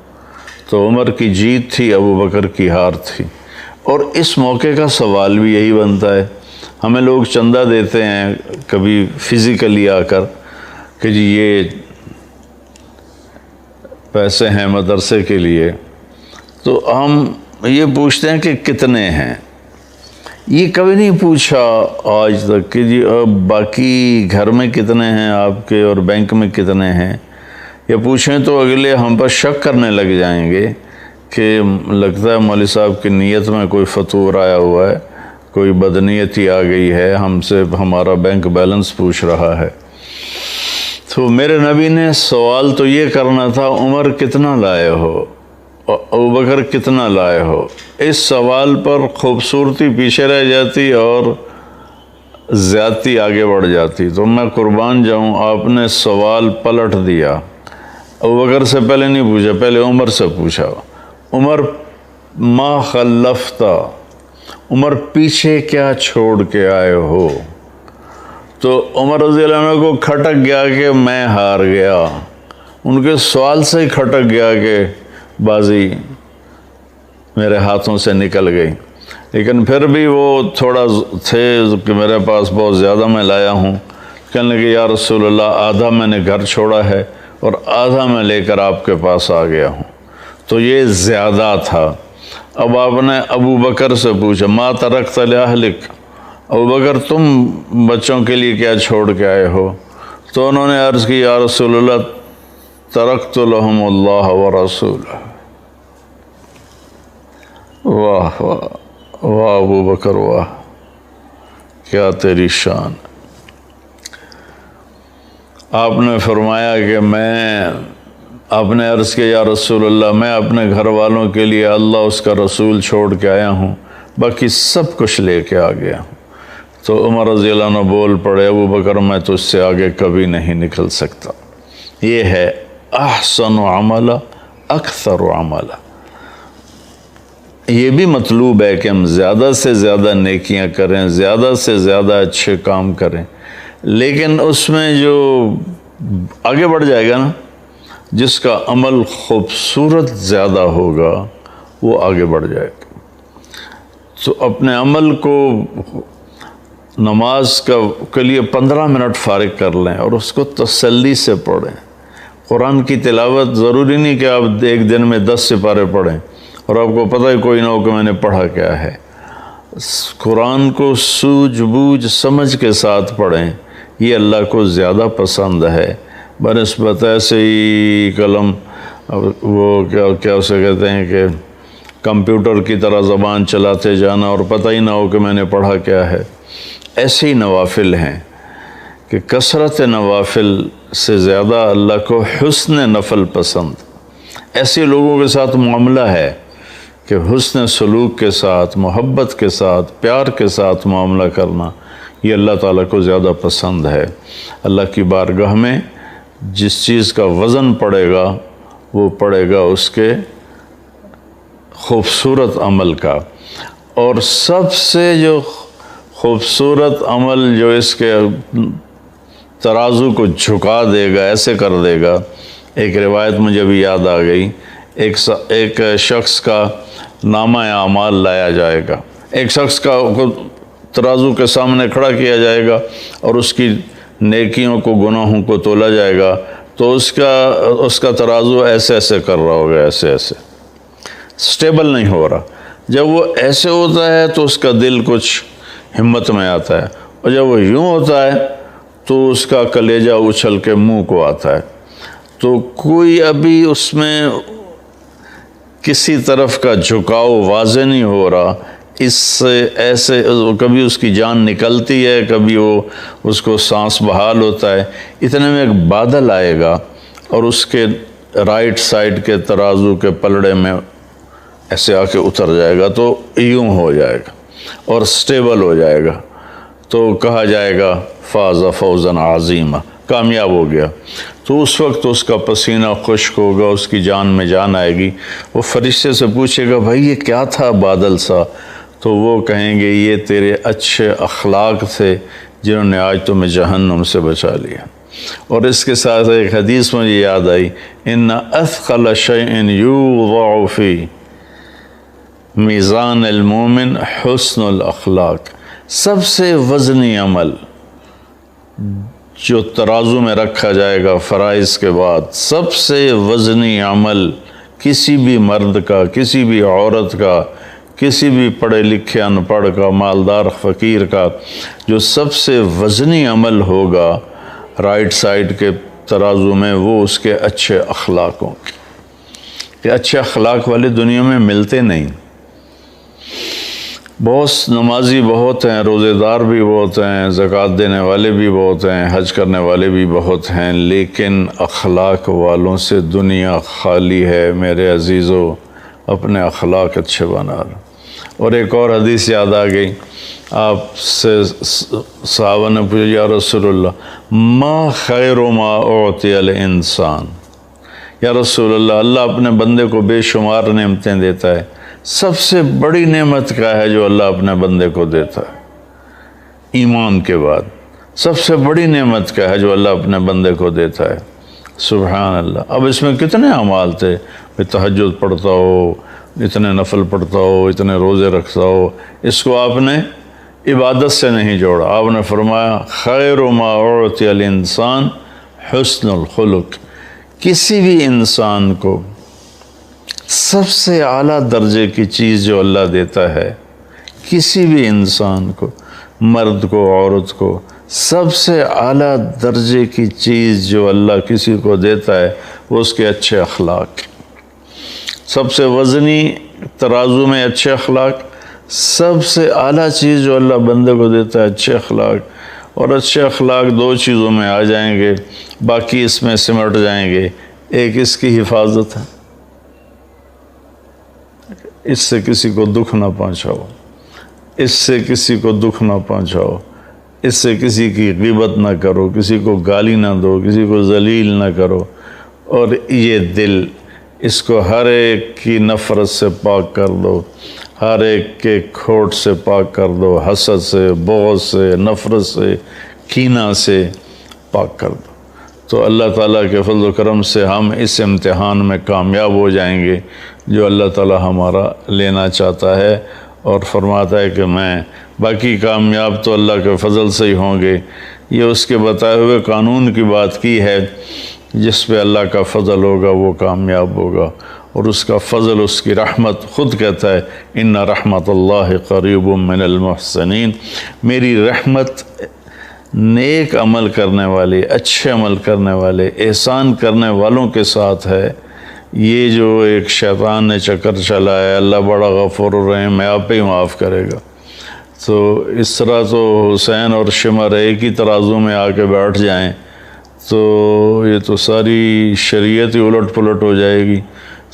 تو عمر کی جیت تھی، ابوبکر کی ہار تھی۔ اور اس موقع کا سوال بھی یہی بنتا ہے، ہمیں لوگ چندہ دیتے ہیں کبھی فزیکلی آ کر کہ جی یہ پیسے ہیں مدرسے کے لیے، تو ہم یہ پوچھتے ہیں کہ کتنے ہیں۔ یہ کبھی نہیں پوچھا آج تک کہ جی باقی گھر میں کتنے ہیں آپ کے اور بینک میں کتنے ہیں، یا پوچھیں تو اگلے ہم پر شک کرنے لگ جائیں گے کہ لگتا ہے مولوی صاحب کی نیت میں کوئی فتور آیا ہوا ہے، کوئی بدنیتی آ گئی ہے، ہم سے ہمارا بینک بیلنس پوچھ رہا ہے۔ تو میرے نبی نے سوال تو یہ کرنا تھا عمر کتنا لائے ہو، ابوبکر کتنا لائے ہو۔ اس سوال پر خوبصورتی پیچھے رہ جاتی اور زیادتی آگے بڑھ جاتی۔ تو میں قربان جاؤں، آپ نے سوال پلٹ دیا، ابوبکر سے پہلے نہیں پوچھا، پہلے عمر سے پوچھا۔ عمر ما خلفتا، عمر پیچھے کیا چھوڑ کے آئے ہو؟ تو عمر رضی اللہ عنہ کو کھٹک گیا کہ میں ہار گیا، ان کے سوال سے ہی کھٹک گیا کہ بازی میرے ہاتھوں سے نکل گئی۔ لیکن پھر بھی وہ تھوڑا تھے کہ میرے پاس بہت زیادہ میں لایا ہوں، کہنے لگے یا رسول اللہ آدھا میں نے گھر چھوڑا ہے اور آدھا میں لے کر آپ کے پاس آ گیا ہوں۔ تو یہ زیادہ تھا۔ اب آپ نے ابوبکر سے پوچھا ما ترکت لأہلک، ابوبکر تم بچوں کے لیے کیا چھوڑ کے آئے ہو؟ تو انہوں نے عرض کی یا رسول اللہ ترکت لہم اللہ ورسولہ۔ واہ واہ واہ ابوبکر واہ، کیا تیری شان۔ آپ نے فرمایا کہ آپ نے عرض کیا یا رسول اللہ میں اپنے گھر والوں کے لیے اللہ اس کا رسول چھوڑ کے آیا ہوں، باقی سب کچھ لے کے آ گیا ہوں۔ تو عمر رضی اللہ عنہ بول پڑے ابوبکر میں تو اس سے آگے کبھی نہیں نکل سکتا۔ یہ ہے احسن عمل اکثر عمل۔ یہ بھی مطلوب ہے کہ ہم زیادہ سے زیادہ نیکیاں کریں، زیادہ سے زیادہ اچھے کام کریں، لیکن اس میں جو آگے بڑھ جائے گا نا، جس کا عمل خوبصورت زیادہ ہوگا وہ آگے بڑھ جائے گا۔ تو اپنے عمل کو نماز کے لیے 15 منٹ فارغ کر لیں اور اس کو تسلی سے پڑھیں۔ قرآن کی تلاوت ضروری نہیں کہ آپ ایک دن میں 10 سپارے پڑھیں اور آپ کو پتہ ہی کوئی نہ ہو کہ میں نے پڑھا کیا ہے۔ قرآن کو سوجھ بوجھ سمجھ کے ساتھ پڑھیں، یہ اللہ کو زیادہ پسند ہے بنسبت ایسے ہی قلم وہ کیا اسے کہتے ہیں کہ کمپیوٹر کی طرح زبان چلاتے جانا اور پتہ ہی نہ ہو کہ میں نے پڑھا کیا ہے۔ ایسے ہی نوافل ہیں کہ کثرت نوافل سے زیادہ اللہ کو حسن نفل پسند۔ ایسے لوگوں کے ساتھ معاملہ ہے کہ حسن سلوک کے ساتھ، محبت کے ساتھ، پیار کے ساتھ معاملہ کرنا یہ اللہ تعالیٰ کو زیادہ پسند ہے۔ اللہ کی بارگاہ میں جس چیز کا وزن پڑے گا وہ پڑے گا اس کے خوبصورت عمل کا۔ اور سب سے جو خوبصورت عمل جو اس کے ترازو کو جھکا دے گا، ایسے کر دے گا، ایک روایت مجھے بھی یاد آ گئی، ایک شخص کا نامہ اعمال لایا جائے گا، ایک شخص کا ترازو کے سامنے کھڑا کیا جائے گا اور اس کی نیکیوں کو گناہوں کو تولا جائے گا، تو اس کا ترازو ایسے ایسے کر رہا ہوگا، ایسے ایسے سٹیبل نہیں ہو رہا۔ جب وہ ایسے ہوتا ہے تو اس کا دل کچھ ہمت میں آتا ہے، اور جب وہ یوں ہوتا ہے تو اس کا کلیجہ اچھل کے منہ کو آتا ہے۔ تو کوئی ابھی اس میں کسی طرف کا جھکاؤ واضح نہیں ہو رہا، اس سے ایسے کبھی اس کی جان نکلتی ہے، کبھی وہ اس کو سانس بحال ہوتا ہے۔ اتنے میں ایک بادل آئے گا اور اس کے رائٹ سائڈ کے ترازو کے پلڑے میں ایسے آ کے اتر جائے گا تو یوں ہو جائے گا اور سٹیبل ہو جائے گا، تو کہا جائے گا فاز فوزن عظیمہ، کامیاب ہو گیا۔ تو اس وقت اس کا پسینہ خشک ہوگا، اس کی جان میں جان آئے گی۔ وہ فرشتے سے پوچھے گا بھائی یہ کیا تھا بادل سا؟ تو وہ کہیں گے یہ تیرے اچھے اخلاق تھے جنہوں نے آج تمہیں جہنم سے بچا لیا۔ اور اس کے ساتھ ایک حدیث مجھے یاد آئی، ان اثقل شیء یوضع فی میزان المومن حسن الاخلاق، سب سے وزنی عمل جو ترازو میں رکھا جائے گا فرائض کے بعد، سب سے وزنی عمل کسی بھی مرد کا، کسی بھی عورت کا، کسی بھی پڑھے لکھے ان پڑھ کا، مالدار فقیر کا، جو سب سے وزنی عمل ہوگا رائٹ سائڈ کے ترازو میں، وہ اس کے اچھے اخلاقوں کی، کہ اچھے اخلاق والے دنیا میں ملتے نہیں۔ بہت نمازی بہت ہیں، روزے دار بھی بہت ہیں، زکوٰۃ دینے والے بھی بہت ہیں، حج کرنے والے بھی بہت ہیں، لیکن اخلاق والوں سے دنیا خالی ہے۔ میرے عزیزو، اپنے اخلاق اچھے بنا لو۔ اور ایک اور حدیث یاد آ گئی، آپ سے صحابہ نے پوچھا یا رسول اللہ ما خیر ما اعطی الانسان، یا رسول اللہ، اللہ اپنے بندے کو بے شمار نعمتیں دیتا ہے، سب سے بڑی نعمت کیا ہے جو اللہ اپنے بندے کو دیتا ہے؟ ایمان کے بعد سب سے بڑی نعمت کیا ہے جو اللہ اپنے بندے کو دیتا ہے؟ سبحان اللہ۔ اب اس میں کتنے اعمال تھے، تہجد پڑھتا ہو، اتنے نفل پڑھتا ہو، اتنے روزے رکھتا ہو، اس کو آپ نے عبادت سے نہیں جوڑا۔ آپ نے فرمایا خیر ما اعطی الانسان حسن الخلق، کسی بھی انسان کو سب سے اعلیٰ درجے کی چیز جو اللہ دیتا ہے، کسی بھی انسان کو، مرد کو، عورت کو، سب سے اعلیٰ درجے کی چیز جو اللہ کسی کو دیتا ہے وہ اس کے اچھے اخلاق۔ سب سے وزنی ترازو میں اچھے اخلاق، سب سے اعلیٰ چیز جو اللہ بندے کو دیتا ہے اچھے اخلاق۔ اور اچھے اخلاق دو چیزوں میں آ جائیں گے، باقی اس میں سمٹ جائیں گے۔ ایک اس کی حفاظت ہے، اس سے کسی کو دکھ نہ پہنچاؤ، اس سے کسی کو دکھ نہ پہنچاؤ، اس سے کسی کی غیبت نہ کرو، کسی کو گالی نہ دو، کسی کو ذلیل نہ کرو۔ اور یہ دل، اس کو ہر ایک کی نفرت سے پاک کر دو، ہر ایک کے کھوٹ سے پاک کر دو، حسد سے، بغض سے، نفرت سے، کینہ سے پاک کر دو۔ تو اللہ تعالیٰ کے فضل و کرم سے ہم اس امتحان میں کامیاب ہو جائیں گے جو اللہ تعالیٰ ہمارا لینا چاہتا ہے، اور فرماتا ہے کہ میں باقی کامیاب تو اللہ کے فضل سے ہی ہوں گے۔ یہ اس کے بتائے ہوئے قانون کی بات کی ہے، جس پہ اللہ کا فضل ہوگا وہ کامیاب ہوگا، اور اس کا فضل، اس کی رحمت، خود کہتا ہے ان رحمت اللہ قریب من المحسنین، میری رحمت نیک عمل کرنے والے، اچھے عمل کرنے والے، احسان کرنے والوں کے ساتھ ہے۔ یہ جو ایک شیطان نے چکر چلایا، اللہ بڑا غفور الرحیم ہے، آپ ہی معاف کرے گا، تو اس طرح تو حسین اور شمر ایک ہی ترازو میں آ کے بیٹھ جائیں تو یہ تو ساری شریعت ہی الٹ پلٹ ہو جائے گی،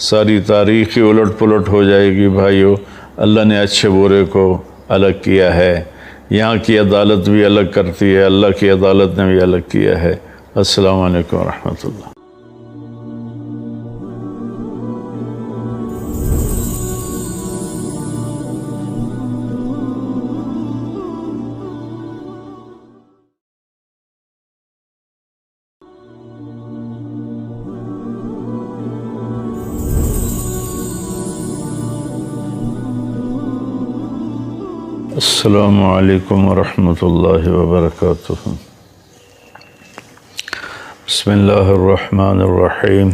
ساری تاریخ ہی الٹ پلٹ ہو جائے گی۔ بھائیو، اللہ نے اچھے برے کو الگ کیا ہے، یہاں کی عدالت بھی الگ کرتی ہے، اللہ کی عدالت نے بھی الگ کیا ہے۔ السلام علیکم ورحمۃ اللہ۔ السلام علیکم ورحمۃ اللہ وبرکاتہ۔ بسم اللہ الرحمن الرحیم،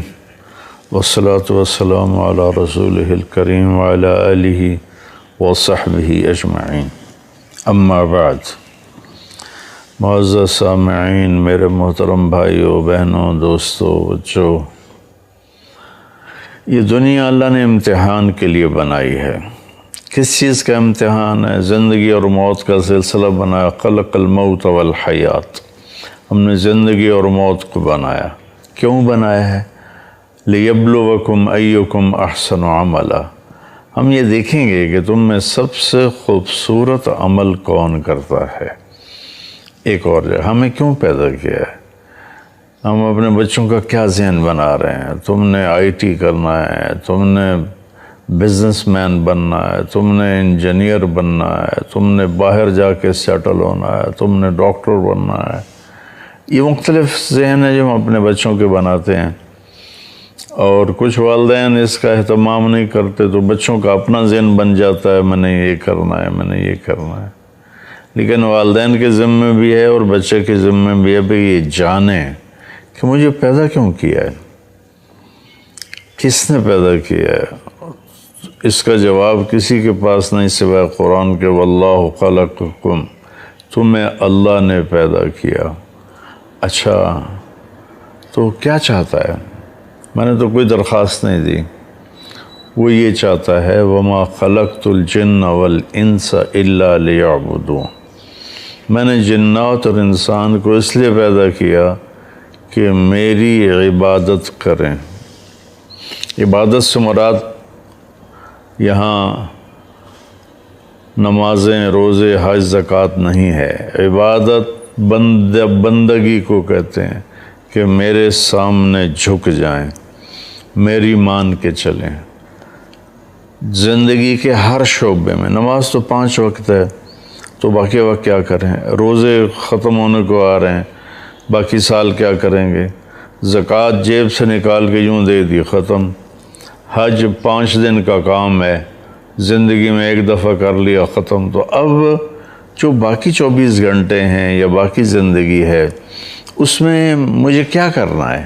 والصلاة والسلام علی رسولہ الکریم وعلی آلہ وصحبہ اجمعین، اما بعد۔ معزز سامعین، میرے محترم بھائیوں، بہنوں، دوستوں، بچوں، یہ دنیا اللہ نے امتحان کے لیے بنائی ہے۔ کس چیز کا امتحان ہے؟ زندگی اور موت کا سلسلہ بنایا۔ خلق الموت والحیات، ہم نے زندگی اور موت کو بنایا۔ کیوں بنایا ہے؟ لیبلوکم ایکم احسن عملا، ہم یہ دیکھیں گے کہ تم میں سب سے خوبصورت عمل کون کرتا ہے۔ ایک اور جگہ ہمیں کیوں پیدا کیا ہے، ہم اپنے بچوں کا کیا ذہن بنا رہے ہیں، تم نے آئی ٹی کرنا ہے، تم نے بزنس مین بننا ہے، تم نے انجینئر بننا ہے، تم نے باہر جا کے سیٹل ہونا ہے، تم نے ڈاکٹر بننا ہے۔ یہ مختلف ذہن ہے جو ہم اپنے بچوں کے بناتے ہیں، اور کچھ والدین اس کا اہتمام نہیں کرتے تو بچوں کا اپنا ذہن بن جاتا ہے، میں نے یہ کرنا ہے، میں نے یہ کرنا ہے۔ لیکن والدین کے ذمے بھی ہے اور بچے کے ذمے بھی ہے بھئی یہ جانیں کہ مجھے پیدا کیوں کیا ہے، کس نے پیدا کیا ہے۔ اس کا جواب کسی کے پاس نہیں سوائے قرآن کے، واللہ خلقکم، تمہیں اللہ نے پیدا کیا۔ اچھا تو کیا چاہتا ہے؟ میں نے تو کوئی درخواست نہیں دی، وہ یہ چاہتا ہے وما خلقت الجن والانس الا لیعبدون، میں نے جنات اور انسان کو اس لیے پیدا کیا کہ میری عبادت کریں۔ عبادت سے مراد یہاں نمازیں، روزے، حج، زکوٰۃ نہیں ہے۔ عبادت بندگی کو کہتے ہیں کہ میرے سامنے جھک جائیں، میری مان کے چلیں۔ زندگی کے ہر شعبے میں، نماز تو 5 وقت ہے تو باقی وقت کیا کریں، روزے ختم ہونے کو آ رہے ہیں، باقی سال کیا کریں گے، زکوٰۃ جیب سے نکال کے یوں دے دی، ختم۔ حج 5 دن کا کام ہے، زندگی میں ایک دفعہ کر لیا، ختم۔ تو اب جو باقی 24 گھنٹے ہیں یا باقی زندگی ہے اس میں مجھے کیا کرنا ہے؟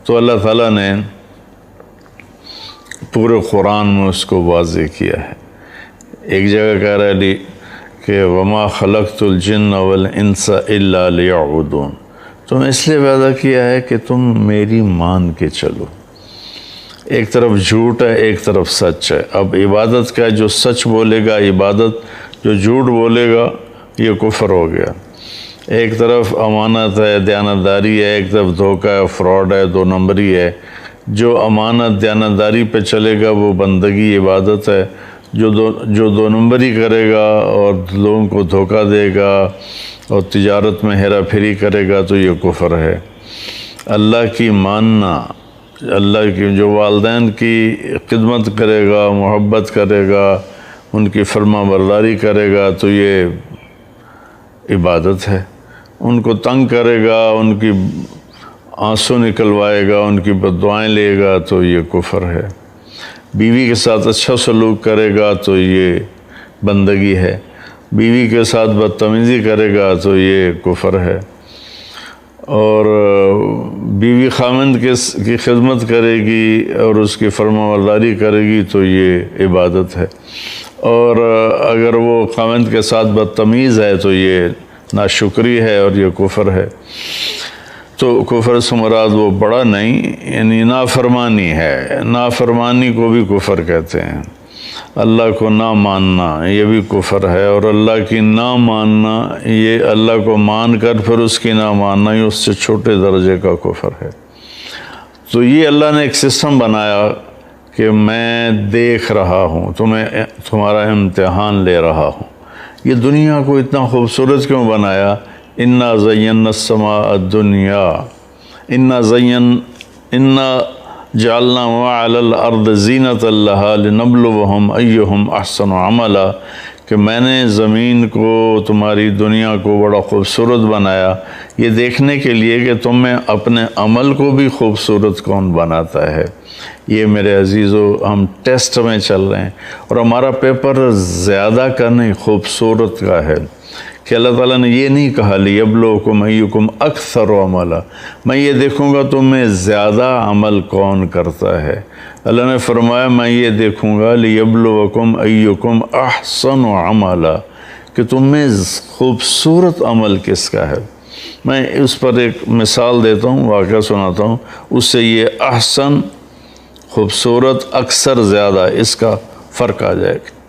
تو اللہ تعالیٰ نے پورے قرآن میں اس کو واضح کیا ہے۔ ایک جگہ کہہ رہا ہے کہ وما خلقت الجن والانس الا لیعبدون، تم اس لیے پیدا کیا ہے کہ تم میری مان کے چلو۔ ایک طرف جھوٹ ہے، ایک طرف سچ ہے۔ اب عبادت کا جو سچ بولے گا عبادت، جو جھوٹ بولے گا یہ کفر ہو گیا۔ ایک طرف امانت ہے، دیانتداری ہے، ایک طرف دھوکہ ہے، فراڈ ہے، 2 نمبری ہے۔ جو امانت دیانتداری پہ چلے گا وہ بندگی عبادت ہے، جو 2 نمبری کرے گا اور لوگوں کو دھوکہ دے گا اور تجارت میں ہیرا پھیری کرے گا تو یہ کفر ہے۔ اللہ کی ماننا، اللہ کی جو والدین کی خدمت کرے گا، محبت کرے گا، ان کی فرما برداری کرے گا تو یہ عبادت ہے۔ ان کو تنگ کرے گا، ان کی آنسو نکلوائے گا، ان کی بددعائیں لے گا تو یہ کفر ہے۔ بیوی کے ساتھ اچھا سلوک کرے گا تو یہ بندگی ہے، بیوی کے ساتھ بدتمیزی کرے گا تو یہ کفر ہے۔ اور بیوی خامند کی خدمت کرے گی اور اس کی فرما برداری کرے گی تو یہ عبادت ہے، اور اگر وہ خامند کے ساتھ بدتمیز ہے تو یہ ناشکری ہے اور یہ کفر ہے۔ تو کفر سے مراد وہ بڑا نہیں، یعنی نافرمانی ہے، نافرمانی کو بھی کفر کہتے ہیں۔ اللہ کو نہ ماننا یہ بھی کفر ہے، اور اللہ کی نہ ماننا، یہ اللہ کو مان کر پھر اس کی نہ ماننا، یہ اس سے چھوٹے درجے کا کفر ہے۔ تو یہ اللہ نے ایک سسٹم بنایا کہ میں دیکھ رہا ہوں، تمہارا امتحان لے رہا ہوں۔ یہ دنیا کو اتنا خوبصورت کیوں بنایا؟ اِنَّا زَيَّنَّا السَّمَاءَ الدُّنْيَا اِنَّا جَعَلْنَا وَعَلَى الْأَرْضِ زِينَةً لَهَا لِنَبْلُوَهُمْ أَيُّهُمْ أَحْسَنُ عَمَلًا، کہ میں نے زمین کو، تمہاری دنیا کو بڑا خوبصورت بنایا یہ دیکھنے کے لیے کہ تم میں اپنے عمل کو بھی خوبصورت کون بناتا ہے۔ یہ میرے عزیزو ہم ٹیسٹ میں چل رہے ہیں، اور ہمارا پیپر زیادہ کا نہیں خوبصورت کا ہے، کہ اللہ تعالیٰ نے یہ نہیں کہا لِيَبْلُوَكُمْ أَيُّكُمْ أَكْثَرُ عَمَلًا، میں یہ دیکھوں گا تم میں زیادہ عمل کون کرتا ہے۔ اللہ نے فرمایا میں یہ دیکھوں گا لِيَبْلُوَكُمْ أَيُّكُمْ أَحْسَنُ عَمَلًا، کہ تم میں خوبصورت عمل کس کا ہے۔ میں اس پر ایک مثال دیتا ہوں، واقعہ سناتا ہوں، اس سے یہ احسن، خوبصورت، اکثر، زیادہ، اس کا فرق آ جائے گا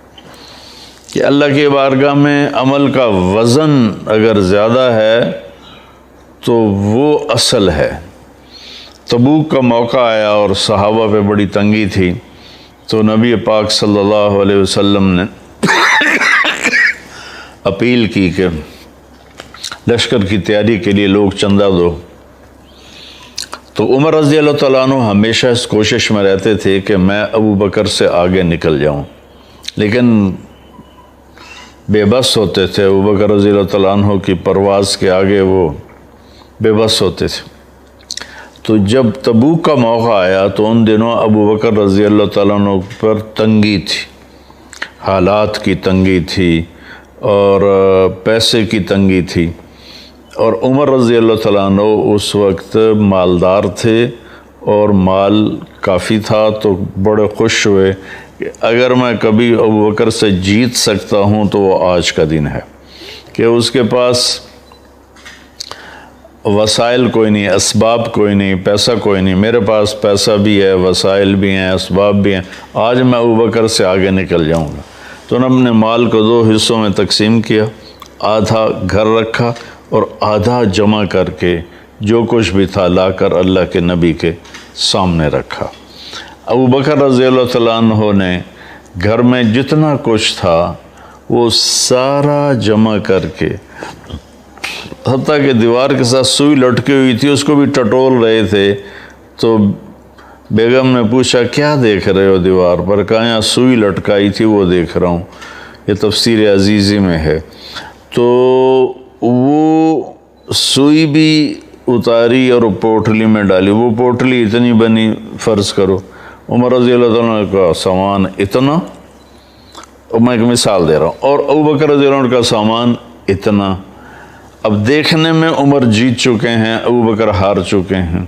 کہ اللہ کی بارگاہ میں عمل کا وزن اگر زیادہ ہے تو وہ اصل ہے۔ تبوک کا موقع آیا اور صحابہ پہ بڑی تنگی تھی، تو نبی پاک صلی اللہ علیہ وسلم نے اپیل کی کہ لشکر کی تیاری کے لیے لوگ چندہ دو۔ تو عمر رضی اللہ تعالیٰ عنہ ہمیشہ اس کوشش میں رہتے تھے کہ میں ابو بکر سے آگے نکل جاؤں، لیکن بے بس ہوتے تھے۔ ابو بکر رضی اللہ تعالیٰ عنہ کی پرواز کے آگے وہ بے بس ہوتے تھے۔ تو جب تبوک کا موقع آیا تو ان دنوں ابو بکر رضی اللہ تعالیٰ عنہ پر تنگی تھی، حالات کی تنگی تھی اور پیسے کی تنگی تھی، اور عمر رضی اللہ تعالیٰ عنہ اس وقت مالدار تھے اور مال کافی تھا، تو بڑے خوش ہوئے کہ اگر میں کبھی ابو بکر سے جیت سکتا ہوں تو وہ آج کا دن ہے، کہ اس کے پاس وسائل کوئی نہیں، اسباب کوئی نہیں، پیسہ کوئی نہیں، میرے پاس پیسہ بھی ہے، وسائل بھی ہیں، اسباب بھی ہیں، آج میں ابو بکر سے آگے نکل جاؤں گا۔ تو انہوں نے مال کو 2 حصوں میں تقسیم کیا، آدھا گھر رکھا اور آدھا جمع کر کے جو کچھ بھی تھا لا کر اللہ کے نبی کے سامنے رکھا۔ ابو بکر رضی اللہ تعالیٰ عنہ نے گھر میں جتنا کچھ تھا وہ سارا جمع کر کے، حتیٰ کہ دیوار کے ساتھ سوئی لٹکی ہوئی تھی اس کو بھی ٹٹول رہے تھے، تو بیگم نے پوچھا کیا دیکھ رہے ہو دیوار پر؟ کہا یہاں سوئی لٹکائی تھی وہ دیکھ رہا ہوں، یہ تفسیر عزیزی میں ہے۔ تو وہ سوئی بھی اتاری اور پوٹلی میں ڈالی، وہ پوٹلی اتنی بنی، فرض کرو عمر رضی اللہ عنہ کا سامان اتنا، میں ایک مثال دے رہا ہوں، اور ابو بکر رضی اللہ عنہ کا سامان اتنا۔ اب دیکھنے میں عمر جیت چکے ہیں، ابو بکر ہار چکے ہیں،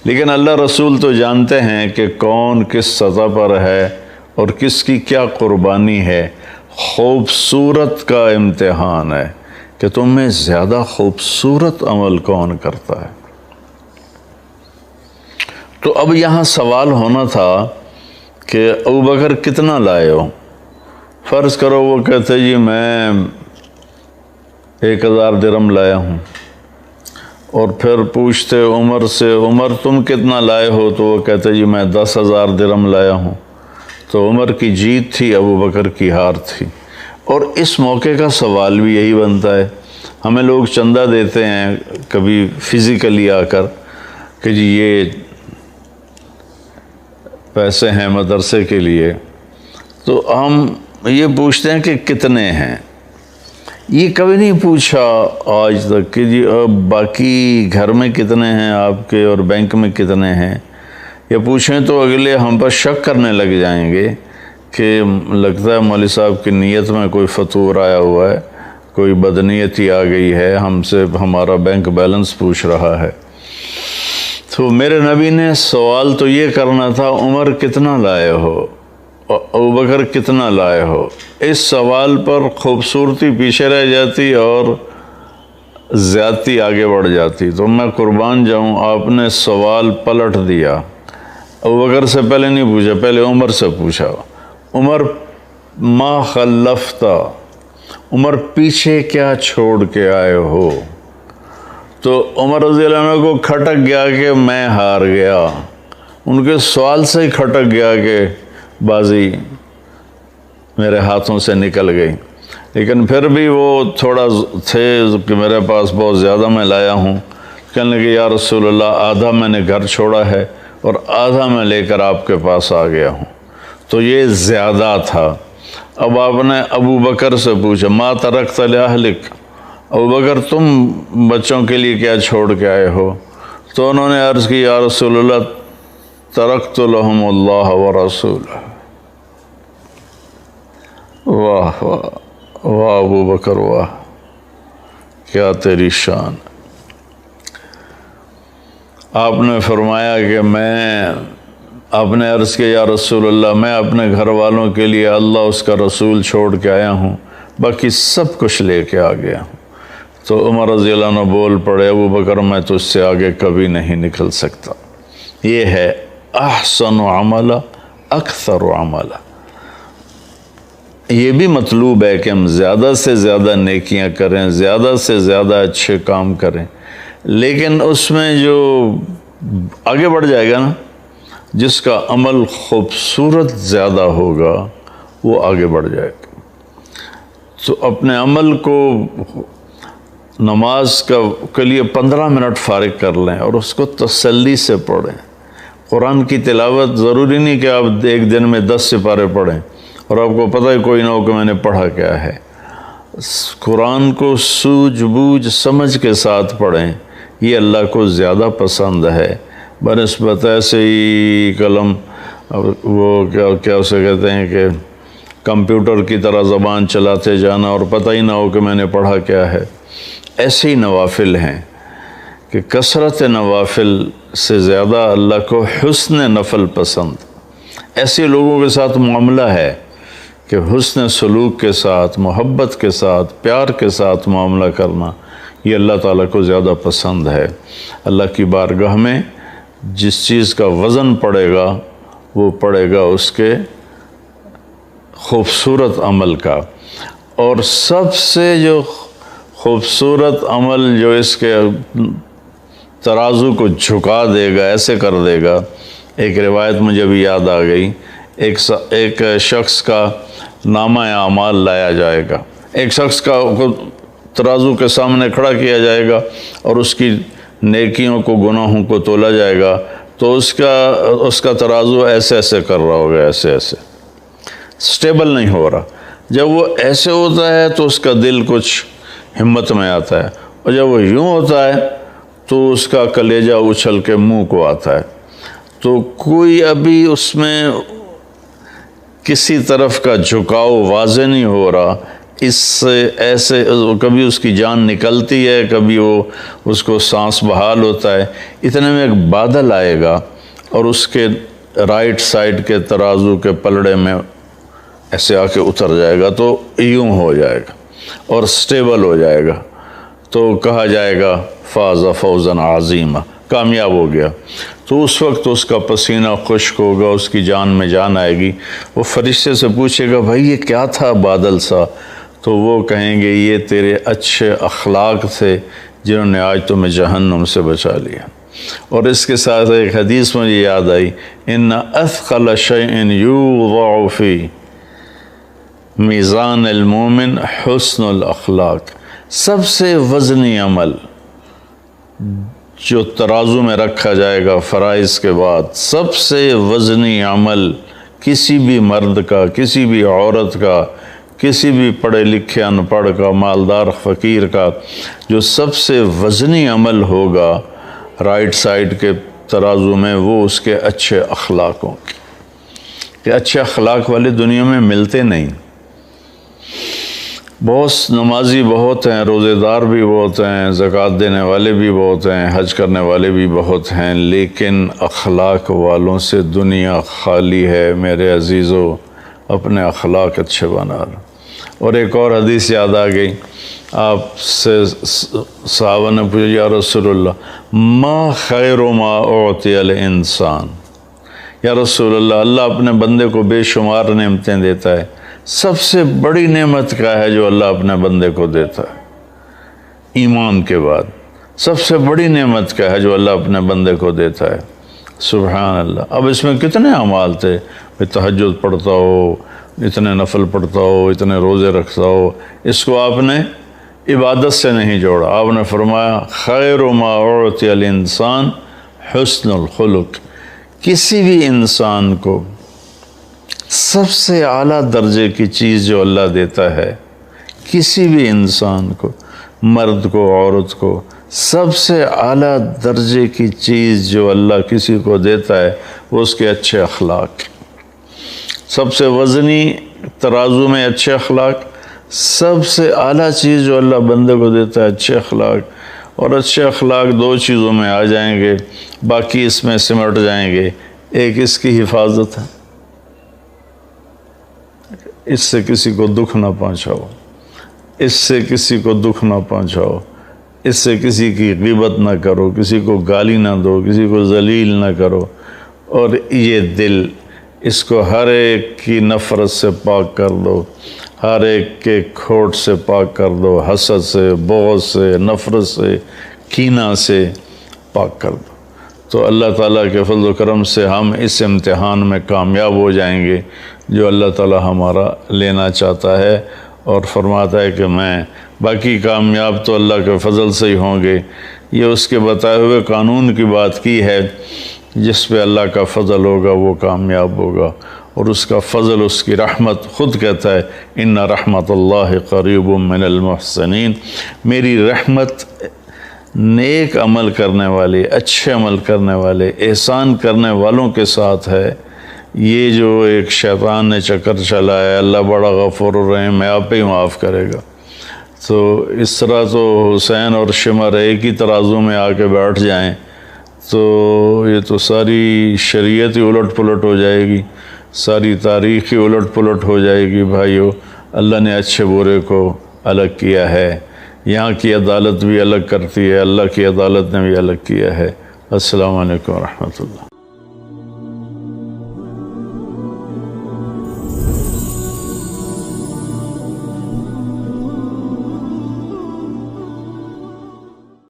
لیکن اللہ رسول تو جانتے ہیں کہ کون کس سطح پر ہے اور کس کی کیا قربانی ہے۔ خوبصورت کا امتحان ہے کہ تم میں زیادہ خوبصورت عمل کون کرتا ہے۔ تو اب یہاں سوال ہونا تھا کہ ابو بکر کتنا لائے ہو؟ فرض کرو وہ کہتے جی میں 1000 درہم لایا ہوں، اور پھر پوچھتے عمر سے عمر تم کتنا لائے ہو؟ تو وہ کہتے جی میں 10,000 درہم لایا ہوں۔ تو عمر کی جیت تھی، ابو بکر کی ہار تھی۔ اور اس موقع کا سوال بھی یہی بنتا ہے، ہمیں لوگ چندہ دیتے ہیں کبھی فزیکلی آ کر کہ جی یہ پیسے ہیں مدرسے کے لیے، تو ہم یہ پوچھتے ہیں کہ کتنے ہیں۔ یہ کبھی نہیں پوچھا آج تک کہ جی باقی گھر میں کتنے ہیں آپ کے اور بینک میں کتنے ہیں۔ یہ پوچھیں تو اگلے ہم پر شک کرنے لگ جائیں گے کہ لگتا ہے مولوی صاحب کی نیت میں کوئی فتور آیا ہوا ہے، کوئی بدنیتی آ گئی ہے، ہم سے ہمارا بینک بیلنس پوچھ رہا ہے۔ تو میرے نبی نے سوال تو یہ کرنا تھا عمر کتنا لائے ہو، ابو بکر کتنا لائے ہو۔ اس سوال پر خوبصورتی پیچھے رہ جاتی اور زیادتی آگے بڑھ جاتی۔ تو میں قربان جاؤں، آپ نے سوال پلٹ دیا، ابو بکر سے پہلے نہیں پوچھا، پہلے عمر سے پوچھا۔ عمر ما خلفتا، عمر پیچھے کیا چھوڑ کے آئے ہو؟ تو عمر رضی اللہ عنہ کو کھٹک گیا کہ میں ہار گیا، ان کے سوال سے ہی کھٹک گیا کہ بازی میرے ہاتھوں سے نکل گئی۔ لیکن پھر بھی وہ تھوڑا تھے کہ میرے پاس بہت زیادہ میں لایا ہوں، کہنے لگے یا رسول اللہ آدھا میں نے گھر چھوڑا ہے اور آدھا میں لے کر آپ کے پاس آ گیا ہوں۔ تو یہ زیادہ تھا۔ اب آپ نے ابو بکر سے پوچھا ما ترکت لأہلک، ابو بکر تم بچوں کے لیے کیا چھوڑ کے آئے ہو؟ تو انہوں نے عرض کی یا رسول اللہ ترکت لہم اللہ ورسولہ۔ واہ واہ واہ ابو بکر واہ، کیا تیری شان۔ آپ نے فرمایا کہ آپ نے عرض کیا یا رسول اللہ میں اپنے گھر والوں کے لیے اللہ اس کا رسول چھوڑ کے آیا ہوں، باقی سب کچھ لے کے آ گیا ہوں۔ تو عمر رضی اللہ عنہ بول پڑے ابو بکر میں تو اس سے آگے کبھی نہیں نکل سکتا۔ یہ ہے احسن عملا اکثر عملا۔ یہ بھی مطلوب ہے کہ ہم زیادہ سے زیادہ نیکیاں کریں، زیادہ سے زیادہ اچھے کام کریں، لیکن اس میں جو آگے بڑھ جائے گا نا، جس کا عمل خوبصورت زیادہ ہوگا وہ آگے بڑھ جائے گا۔ تو اپنے عمل کو نماز کے لیے 15 منٹ فارغ کر لیں اور اس کو تسلی سے پڑھیں۔ قرآن کی تلاوت ضروری نہیں کہ آپ ایک دن میں 10 سپارے پڑھیں اور آپ کو پتہ ہی کوئی نہ ہو کہ میں نے پڑھا کیا ہے۔ قرآن کو سوجھ بوجھ سمجھ کے ساتھ پڑھیں، یہ اللہ کو زیادہ پسند ہے بنسبت ایسے ہی قلم وہ کیا اسے کہتے ہیں کہ کمپیوٹر کی طرح زبان چلاتے جانا اور پتہ ہی نہ ہو کہ میں نے پڑھا کیا ہے۔ ایسے ہی نوافل ہیں کہ کثرت نوافل سے زیادہ اللہ کو حسن نفل پسند۔ ایسے لوگوں کے ساتھ معاملہ ہے کہ حسن سلوک کے ساتھ، محبت کے ساتھ، پیار کے ساتھ معاملہ کرنا یہ اللہ تعالیٰ کو زیادہ پسند ہے۔ اللہ کی بارگاہ میں جس چیز کا وزن پڑے گا وہ پڑے گا اس کے خوبصورت عمل کا۔ اور سب سے جو خوبصورت عمل جو اس کے ترازو کو جھکا دے گا، ایسے کر دے گا، ایک روایت مجھے بھی یاد آ گئی، ایک شخص کا نامہ اعمال لایا جائے گا، ایک شخص کا ترازو کے سامنے کھڑا کیا جائے گا اور اس کی نیکیوں کو گناہوں کو تولا جائے گا، تو اس کا ترازو ایسے ایسے کر رہا ہوگا، ایسے ایسے سٹیبل نہیں ہو رہا۔ جب وہ ایسے ہوتا ہے تو اس کا دل کچھ ہمت میں آتا ہے، اور جب وہ یوں ہوتا ہے تو اس کا کلیجہ اچھل کے منہ کو آتا ہے۔ تو کوئی ابھی اس میں کسی طرف کا جھکاؤ واضح نہیں ہو رہا، اس سے ایسے کبھی اس کی جان نکلتی ہے، کبھی اس کو سانس بحال ہوتا ہے۔ اتنے میں ایک بادل آئے گا اور اس کے رائٹ سائڈ کے ترازو کے پلڑے میں ایسے آ کے اتر جائے گا، تو یوں ہو جائے گا اور سٹیبل ہو جائے گا، تو کہا جائے گا فاز فوزا عظیما، کامیاب ہو گیا۔ تو اس وقت اس کا پسینہ خشک ہوگا، اس کی جان میں جان آئے گی۔ وہ فرشتے سے پوچھے گا بھائی یہ کیا تھا بادل سا؟ تو وہ کہیں گے یہ تیرے اچھے اخلاق تھے جنہوں نے آج تمہیں جہنم سے بچا لیا۔ اور اس کے ساتھ ایک حدیث مجھے یاد آئی، ان اثقل شیء یوضع فی میزان المومن حسن الاخلاق، سب سے وزنی عمل جو ترازو میں رکھا جائے گا فرائض کے بعد، سب سے وزنی عمل کسی بھی مرد کا، کسی بھی عورت کا، کسی بھی پڑھے لکھے ان پڑھ کا، مالدار فقیر کا، جو سب سے وزنی عمل ہوگا رائٹ سائڈ کے ترازو میں، وہ اس کے اچھے اخلاقوں کی۔ کہ اچھے اخلاق والے دنیا میں ملتے نہیں۔ بہت نمازی بہت ہیں، روزے دار بھی بہت ہیں، زکوٰۃ دینے والے بھی بہت ہیں، حج کرنے والے بھی بہت ہیں، لیکن اخلاق والوں سے دنیا خالی ہے۔ میرے عزیزو، اپنے اخلاق اچھے بنا لو۔ اور ایک اور حدیث یاد آ گئی، آپ سے صحابہ نے پوچھا یا رسول اللہ ما خیر ما اعطی الانسان، یا رسول اللہ، اللہ اپنے بندے کو بے شمار نعمتیں دیتا ہے، سب سے بڑی نعمت کیا ہے جو اللہ اپنے بندے کو دیتا ہے؟ ایمان کے بعد سب سے بڑی نعمت کیا ہے جو اللہ اپنے بندے کو دیتا ہے؟ سبحان اللہ۔ اب اس میں کتنے اعمال تھے، تہجد پڑھتا ہو، اتنے نفل پڑھتا ہو، اتنے روزے رکھتا ہو، اس کو آپ نے عبادت سے نہیں جوڑا۔ آپ نے فرمایا خیر ما اعطی الانسان حسن الخلق، کسی بھی انسان کو سب سے اعلیٰ درجے کی چیز جو اللہ دیتا ہے، کسی بھی انسان کو، مرد کو، عورت کو، سب سے اعلیٰ درجے کی چیز جو اللہ کسی کو دیتا ہے وہ اس کے اچھے اخلاق۔ سب سے وزنی ترازو میں اچھے اخلاق، سب سے اعلیٰ چیز جو اللہ بندے کو دیتا ہے اچھے اخلاق۔ اور اچھے اخلاق دو چیزوں میں آ جائیں گے، باقی اس میں سمٹ جائیں گے۔ ایک اس کی حفاظت ہے، اس سے کسی کو دکھ نہ پہنچاؤ، اس سے کسی کو دکھ نہ پہنچاؤ، اس سے کسی کی غیبت نہ کرو، کسی کو گالی نہ دو، کسی کو ذلیل نہ کرو۔ اور یہ دل، اس کو ہر ایک کی نفرت سے پاک کر دو، ہر ایک کے کھوٹ سے پاک کر دو، حسد سے، بغض سے، نفرت سے، کینہ سے پاک کر دو۔ تو اللہ تعالیٰ کے فضل و کرم سے ہم اس امتحان میں کامیاب ہو جائیں گے جو اللہ تعالیٰ ہمارا لینا چاہتا ہے، اور فرماتا ہے کہ میں باقی کامیاب تو اللہ کے فضل سے ہی ہوں گے۔ یہ اس کے بتائے ہوئے قانون کی بات کی ہے، جس پہ اللہ کا فضل ہوگا وہ کامیاب ہوگا، اور اس کا فضل، اس کی رحمت خود کہتا ہے ان رحمت اللہ قریب من المحسنین، میری رحمت نیک عمل کرنے والے، اچھے عمل کرنے والے، احسان کرنے والوں کے ساتھ ہے۔ یہ جو ایک شیطان نے چکر چلایا اللہ بڑا غفور الرحیم میں آپ ہی معاف کرے گا، تو اس طرح تو حسین اور شمر ایک ہی ترازو میں آ کے بیٹھ جائیں تو یہ تو ساری شریعت ہی الٹ پلٹ ہو جائے گی، ساری تاریخ ہی الٹ پلٹ ہو جائے گی۔ بھائیو، اللہ نے اچھے برے کو الگ کیا ہے، یہاں کی عدالت بھی الگ کرتی ہے، اللہ کی عدالت نے بھی الگ کیا ہے۔ السلام علیکم ورحمۃ اللہ۔